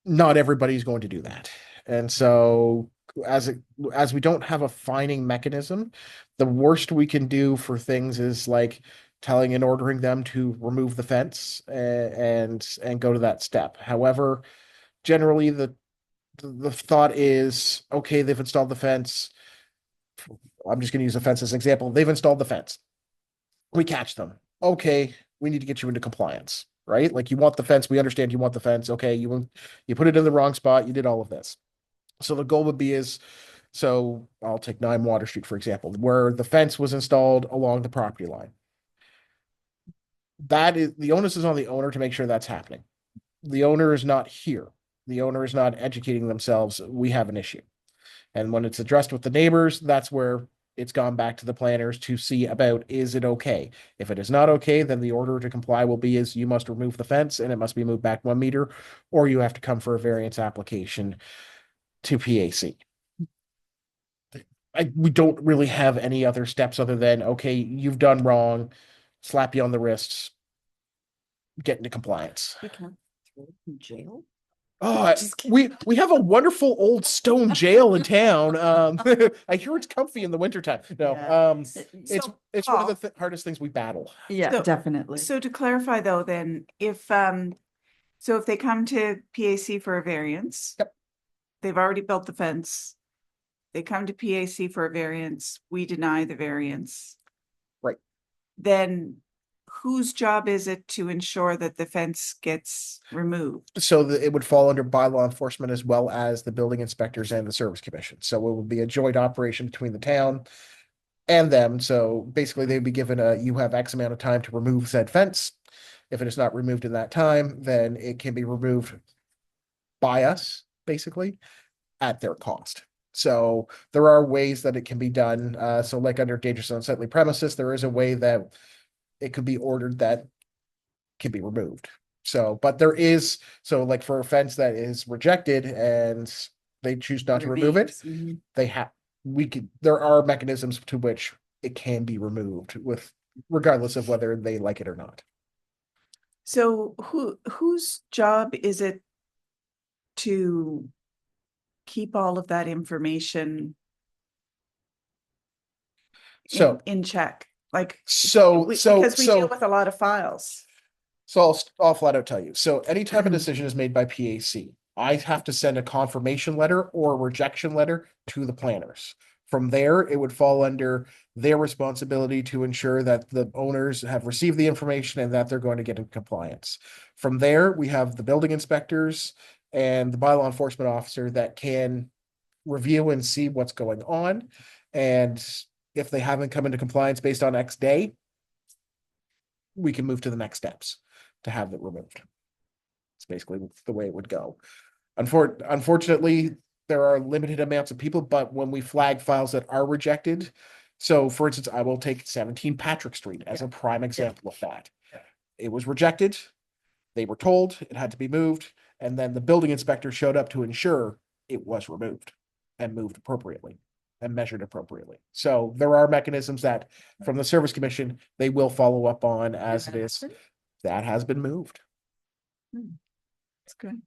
not everybody's going to do that. And so as we don't have a fining mechanism, the worst we can do for things is like telling and ordering them to remove the fence and go to that step. However, generally the thought is, okay, they've installed the fence. I'm just going to use a fence as an example. They've installed the fence. We catch them. Okay, we need to get you into compliance, right? Like, you want the fence. We understand you want the fence. Okay, you put it in the wrong spot. You did all of this. So the goal would be so I'll take 9 Water Street, for example, where the fence was installed along the property line. That is, the onus is on the owner to make sure that's happening. The owner is not here. The owner is not educating themselves. We have an issue. And when it's addressed with the neighbors, that's where it's gone back to the planners to see about, is it okay? If it is not okay, then the order to comply will be you must remove the fence and it must be moved back 1 meter, or you have to come for a variance application to PAC. We don't really have any other steps other than, okay, you've done wrong, slap you on the wrists, get into compliance. We can't throw it in jail? Oh, we have a wonderful old stone jail in town. I hear it's comfy in the wintertime. No, Yeah. it's So, it's one of the Paul, hardest things we battle. Yeah, So- definitely. So to clarify though, then if so if they come to PAC for a variance. Yep. They've already built the fence. They come to PAC for a variance, we deny the variance. Right. Then whose job is it to ensure that the fence gets removed? So it would fall under bylaw enforcement as well as the building inspectors and the service commission. So it would be a joint operation between the town and them. So basically they'd be given you have X amount of time to remove said fence. If it is not removed in that time, then it can be removed by us, basically, at their cost. So there are ways that it can be done. So like under dangerous and unsightly premises, there is a way that it could be ordered that can be removed. So, but there is, so like for a fence that is rejected and they choose not to remove it, Remains. they have, there are mechanisms to which it can be removed with, regardless of whether they like it or not. So whose job is it to keep all of that information So, in check? Like, because we deal with a lot of files. So I'll flat out tell you. So anytime a decision is made by PAC, I have to send a confirmation letter or a rejection letter to the planners. From there, it would fall under their responsibility to ensure that the owners have received the information and that they're going to get in compliance. From there, we have the building inspectors and the bylaw enforcement officer that can review and see what's going on. And if they haven't come into compliance based on X day, we can move to the next steps to have it removed. It's basically the way it would go. Unfortunately, there are limited amounts of people, but when we flag files that are rejected, so for instance, I will take 17 Patrick Street as a prime example of that. It was rejected. They were told it had to be moved, and then the building inspector showed up to ensure it was removed and moved appropriately and measured appropriately. So there are mechanisms that from the service commission, they will follow up on as it is. That has been moved. That's good.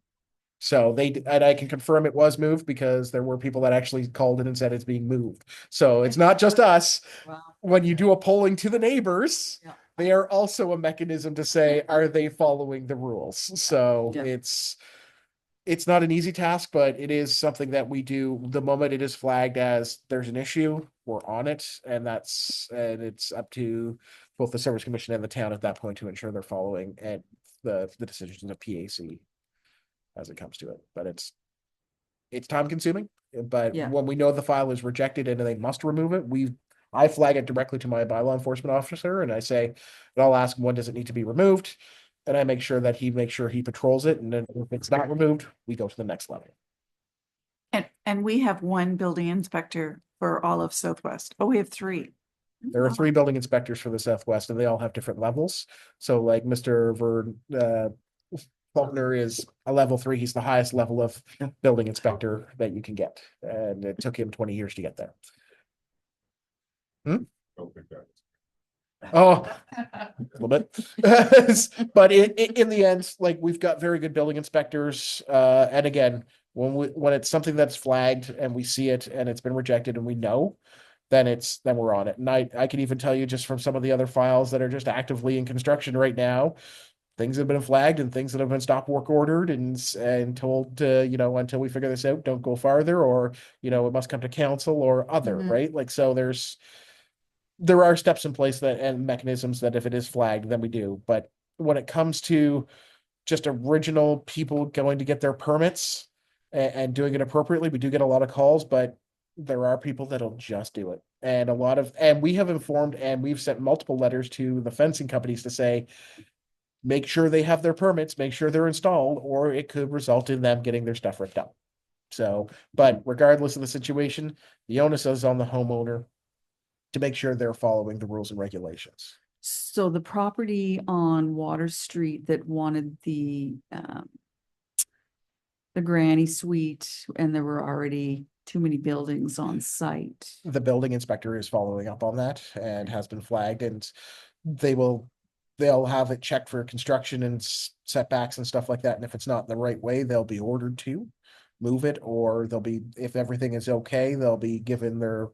So and I can confirm it was moved because there were people that actually called in and said it's being moved. So it's not just us. Wow. When you do a polling to the neighbors, Yeah. they are also a mechanism to say, are they following the rules? So Yeah. it's not an easy task, but it is something that we do the moment it is flagged as there's an issue, we're on it. And it's up to both the service commission and the town at that point to ensure they're following and the decisions of PAC as it comes to it. But it's time consuming. But Yeah. when we know the file is rejected and they must remove it, I flag it directly to my bylaw enforcement officer and I say, and I'll ask him when does it need to be removed? And I make sure that he makes sure he patrols it. And then if it's not removed, we go to the next level. And we have one building inspector for all of Southwest. Oh, we have three. There are 3 building inspectors for the Southwest and they all have different levels. So like Mr. Faulkner is a level 3. He's the highest level of building inspector that you can get. And it took him 20 years to get there. Oh, a little bit. But in the end, like we've got very good building inspectors. And again, when it's something that's flagged and we see it and it's been rejected and we know, then we're on it. And I can even tell you just from some of the other files that are just actively in construction right now, things have been flagged and things that have been stop work ordered and told to, until we figure this out, don't go farther, or, it must come to council or other, Mhm. right? Like, so there are steps in place and mechanisms that if it is flagged, then we do. But when it comes to just original people going to get their permits and doing it appropriately, we do get a lot of calls, but there are people that'll just do it. And we have informed and we've sent multiple letters to the fencing companies to say, make sure they have their permits, make sure they're installed, or it could result in them getting their stuff ripped up. So, but regardless of the situation, the onus is on the homeowner to make sure they're following the rules and regulations. So the property on Water Street that wanted the granny suite and there were already too many buildings on site. The building inspector is following up on that and has been flagged, and they will they'll have it checked for construction and setbacks and stuff like that. And if it's not the right way, they'll be ordered to move it, or they'll be, if everything is okay, they'll be given their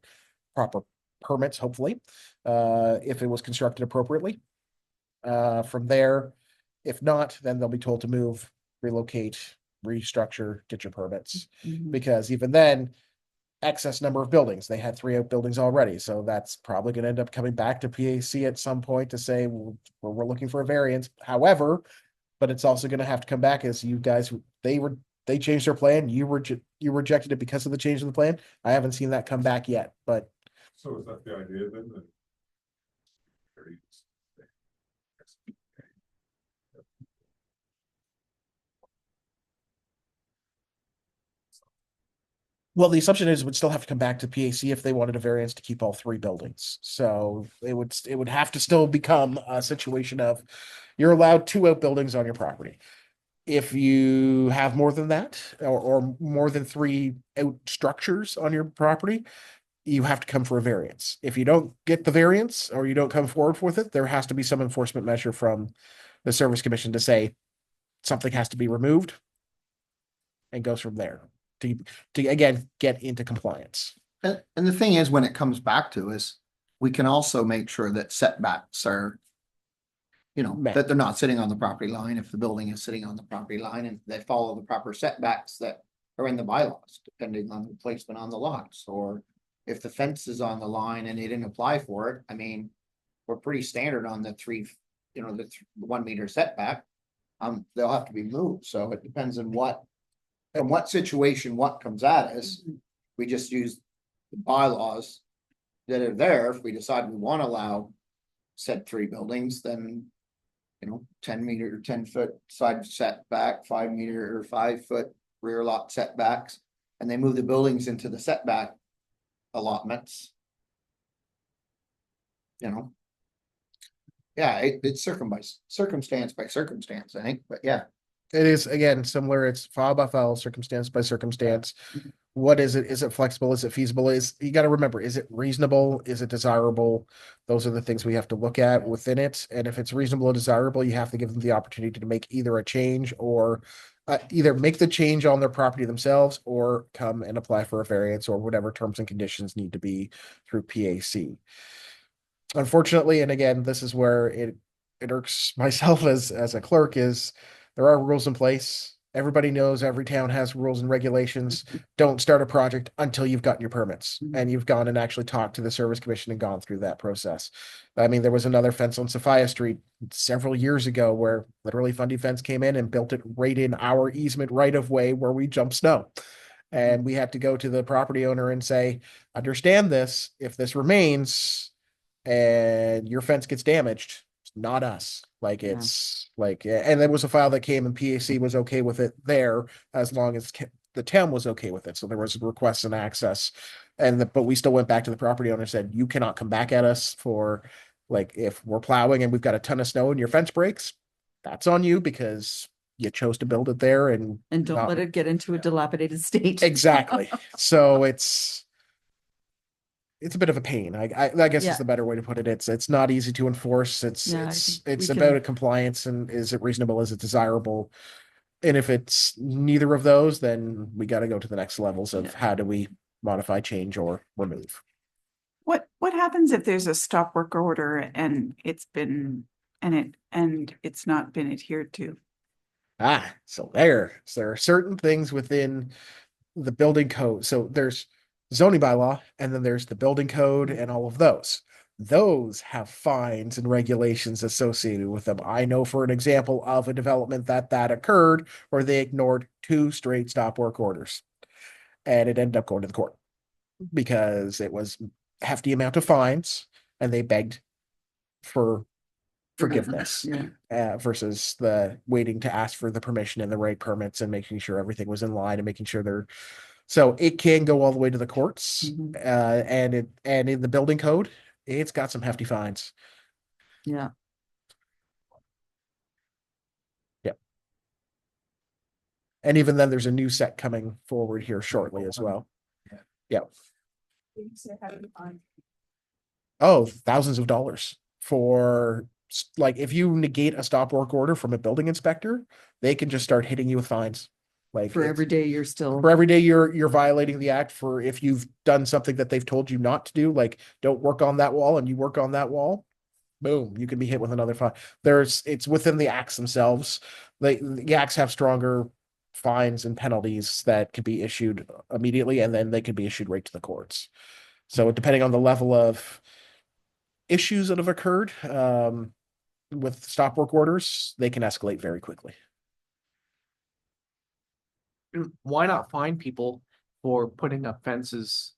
proper permits, hopefully, if it was constructed appropriately. From there, if not, then they'll be told to move, relocate, restructure, get your permits. Mhm. Because even then, excess number of buildings. They had 3 outbuildings already, so that's probably going to end up coming back to PAC at some point to say, well, we're looking for a variance. However, but it's also going to have to come back as you guys, they changed their plan. You rejected it because of the change in the plan. I haven't seen that come back yet, but So is that the idea then? well, the assumption is it would still have to come back to PAC if they wanted a variance to keep all 3 buildings. So it would have to still become a situation of you're allowed 2 outbuildings on your property. If you have more than that, or more than 3 out structures on your property, you have to come for a variance. If you don't get the variance or you don't come forward with it, there has to be some enforcement measure from the Service Commission to say something has to be removed and goes from there to again get into compliance. And the thing is, when it comes back to is, we can also make sure that setbacks are, Met. that they're not sitting on the property line if the building is sitting on the property line, and they follow the proper setbacks that are in the bylaws, depending on the placement on the lots. Or if the fence is on the line and they didn't apply for it, I mean, we're pretty standard on the 1 meter setback. They'll have to be moved, so it depends on from what situation, what comes at us. We just use the bylaws that are there. If we decide we want to allow said 3 buildings, then 10 foot side setback, 5 meter or 5 foot rear lot setbacks, and they move the buildings into the setback allotments. Yeah, it's circumstance by circumstance, I think, but yeah. It is again similar. It's file by file, circumstance by circumstance. What is it? Is it flexible? Is it feasible? You got to remember, is it reasonable? Is it desirable? Those are the things we have to look at within it. And if it's reasonable and desirable, you have to give them the opportunity to make either a change or either make the change on their property themselves or come and apply for a variance or whatever terms and conditions need to be through PAC. Unfortunately, and again, this is where it irks myself as a clerk, is there are rules in place. Everybody knows every town has rules and regulations. Don't start a project until you've gotten your permits and you've gone and actually talked to the Service Commission and gone through that process. I mean, there was another fence on Sophia Street several years ago where literally Fundy Fence came in and built it right in our easement right of way where we jump snow. And we had to go to the property owner and say, understand this, if this remains and your fence gets damaged, it's not us. Like it's and there was a file that came and PAC was okay with it there as long as the town was okay with it. So there was requests and access, but we still went back to the property owner and said, you cannot come back at us for if we're plowing and we've got a ton of snow and your fence breaks, that's on you because you chose to build it there and don't let it get into a dilapidated state. Exactly. So it's a bit of a pain. I guess Yeah. is the better way to put it. It's not easy to enforce. Yeah, I It's think we about can- a compliance and is it reasonable? Is it desirable? And if it's neither of those, then we got to go to the next levels of how do we modify, change, or remove. What happens if there's a stop work order and it's not been adhered to? So there are certain things within the building code. So there's zoning bylaw, and then there's the building code and all of those. Those have fines and regulations associated with them. I know for an example of a development that occurred where they ignored 2 straight stop work orders. And it ended up going to the court because it was a hefty amount of fines and they begged for forgiveness versus the waiting to ask for the permission and the right permits and making sure everything was in line and making sure so it can go all the way to the courts. And in the building code, it's got some hefty fines. Yeah. Yep. And even then there's a new set coming forward here shortly as well. Yep. Oh, thousands of dollars for like if you negate a stop work order from a building inspector, they can just start hitting you with fines. Like For every day you're still. for every day you're violating the act, for if you've done something that they've told you not to do, like don't work on that wall, and you work on that wall, boom, you can be hit with another fine. It's within the acts themselves. The acts have stronger fines and penalties that can be issued immediately, and then they can be issued right to the courts. So depending on the level of issues that have occurred with stop work orders, they can escalate very quickly. Why not fine people for putting up fences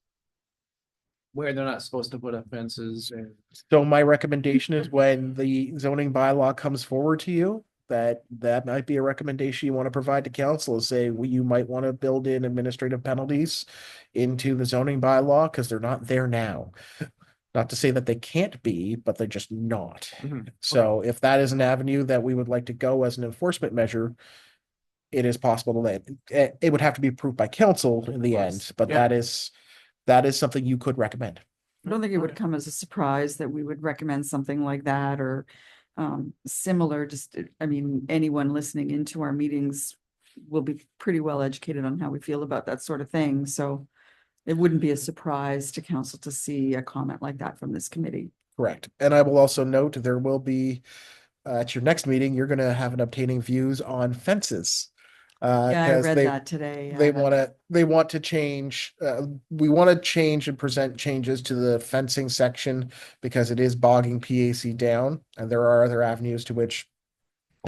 where they're not supposed to put up fences? And So my recommendation is when the zoning bylaw comes forward to you, that might be a recommendation you want to provide to council, is say, well, you might want to build in administrative penalties into the zoning bylaw, because they're not there now. Not to say that they can't be, but they're just not. So if that is an avenue that we would like to go as an enforcement measure, it is possible that it would have to be approved by council in the end, but Yeah. that is something you could recommend. I don't think it would come as a surprise that we would recommend something like that, or similar. Just, I mean, anyone listening into our meetings will be pretty well educated on how we feel about that sort of thing. So it wouldn't be a surprise to council to see a comment like that from this committee. Correct. And I will also note there will be at your next meeting, you're going to have an obtaining views on fences. Yeah, I 'Cause read they that today. they want to change, we want to change and present changes to the fencing section, because it is bogging PAC down, and there are other avenues to which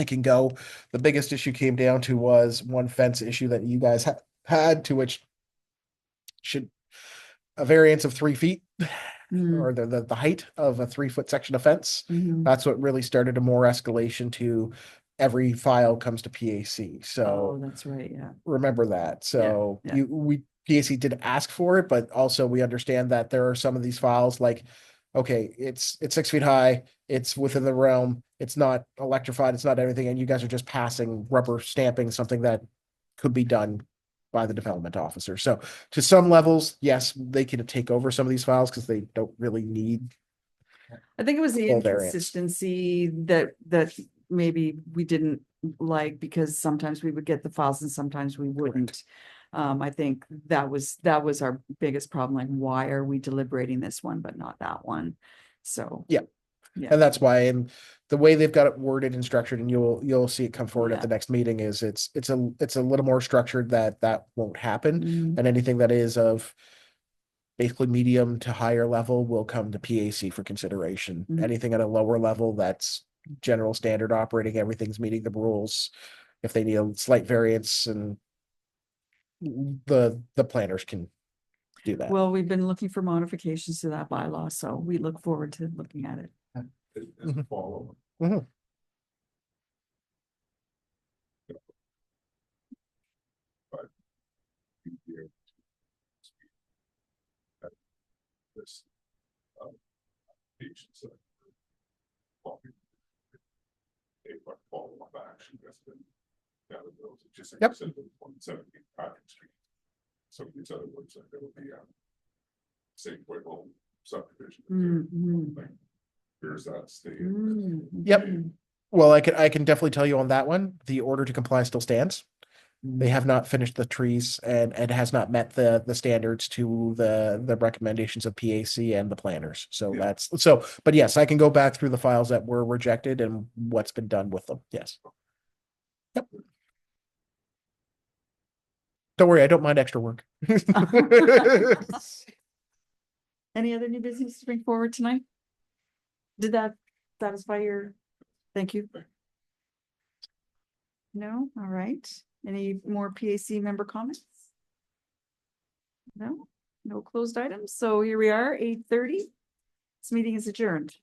it can go. The biggest issue came down to was one fence issue that you guys had, to which should a variance of 3 feet, Mm, or the height of a 3-foot section of fence. mhm. That's what really started a more escalation to every file comes to PAC. Oh, So that's right, yeah. remember that. So yeah. PAC did ask for it, but also we understand that there are some of these files, like, okay, it's 6 feet high, it's within the realm, it's not electrified, it's not anything, and you guys are just passing, rubber stamping something that could be done by the development officer. So to some levels, yes, they can take over some of these files because they don't really need. I think it was the Full variance. inconsistency that maybe we didn't like, because sometimes we would get the files and sometimes we wouldn't. I think that was our biggest problem. Like, why are we deliberating this one but not that one? So. Yeah. Yeah. And that's why, and the way they've got it worded and structured, and you'll see it come forward at the next meeting, is it's a little more structured that won't happen. Mhm. And anything that is of basically medium to higher level will come to PAC for consideration. Mhm. Anything at a lower level, that's general standard operating, everything's meeting the rules. If they need a slight variance, and the planners can do that. Well, we've been looking for modifications to that bylaw, so we look forward to looking at it. As a follow. Mhm. This patients that a follow-up action that's been down the road, just like Yep. I said, 117 Patrick Street. Some of these other ones that there will be same way home subdivision. Mhm. Like, here's that state. Mhm. Yep. Well, I can definitely tell you on that one, the order to comply still stands. They have not finished the trees, and it has not met the standards to the recommendations of PAC and the planners. So Yeah. but yes, I can go back through the files that were rejected and what's been done with them. Yes. Yep. Don't worry, I don't mind extra work. Any other new business to bring forward tonight? Did that satisfy your, thank you? No, all right. Any more PAC member comments? No closed items. So here we are, 8:30. This meeting is adjourned.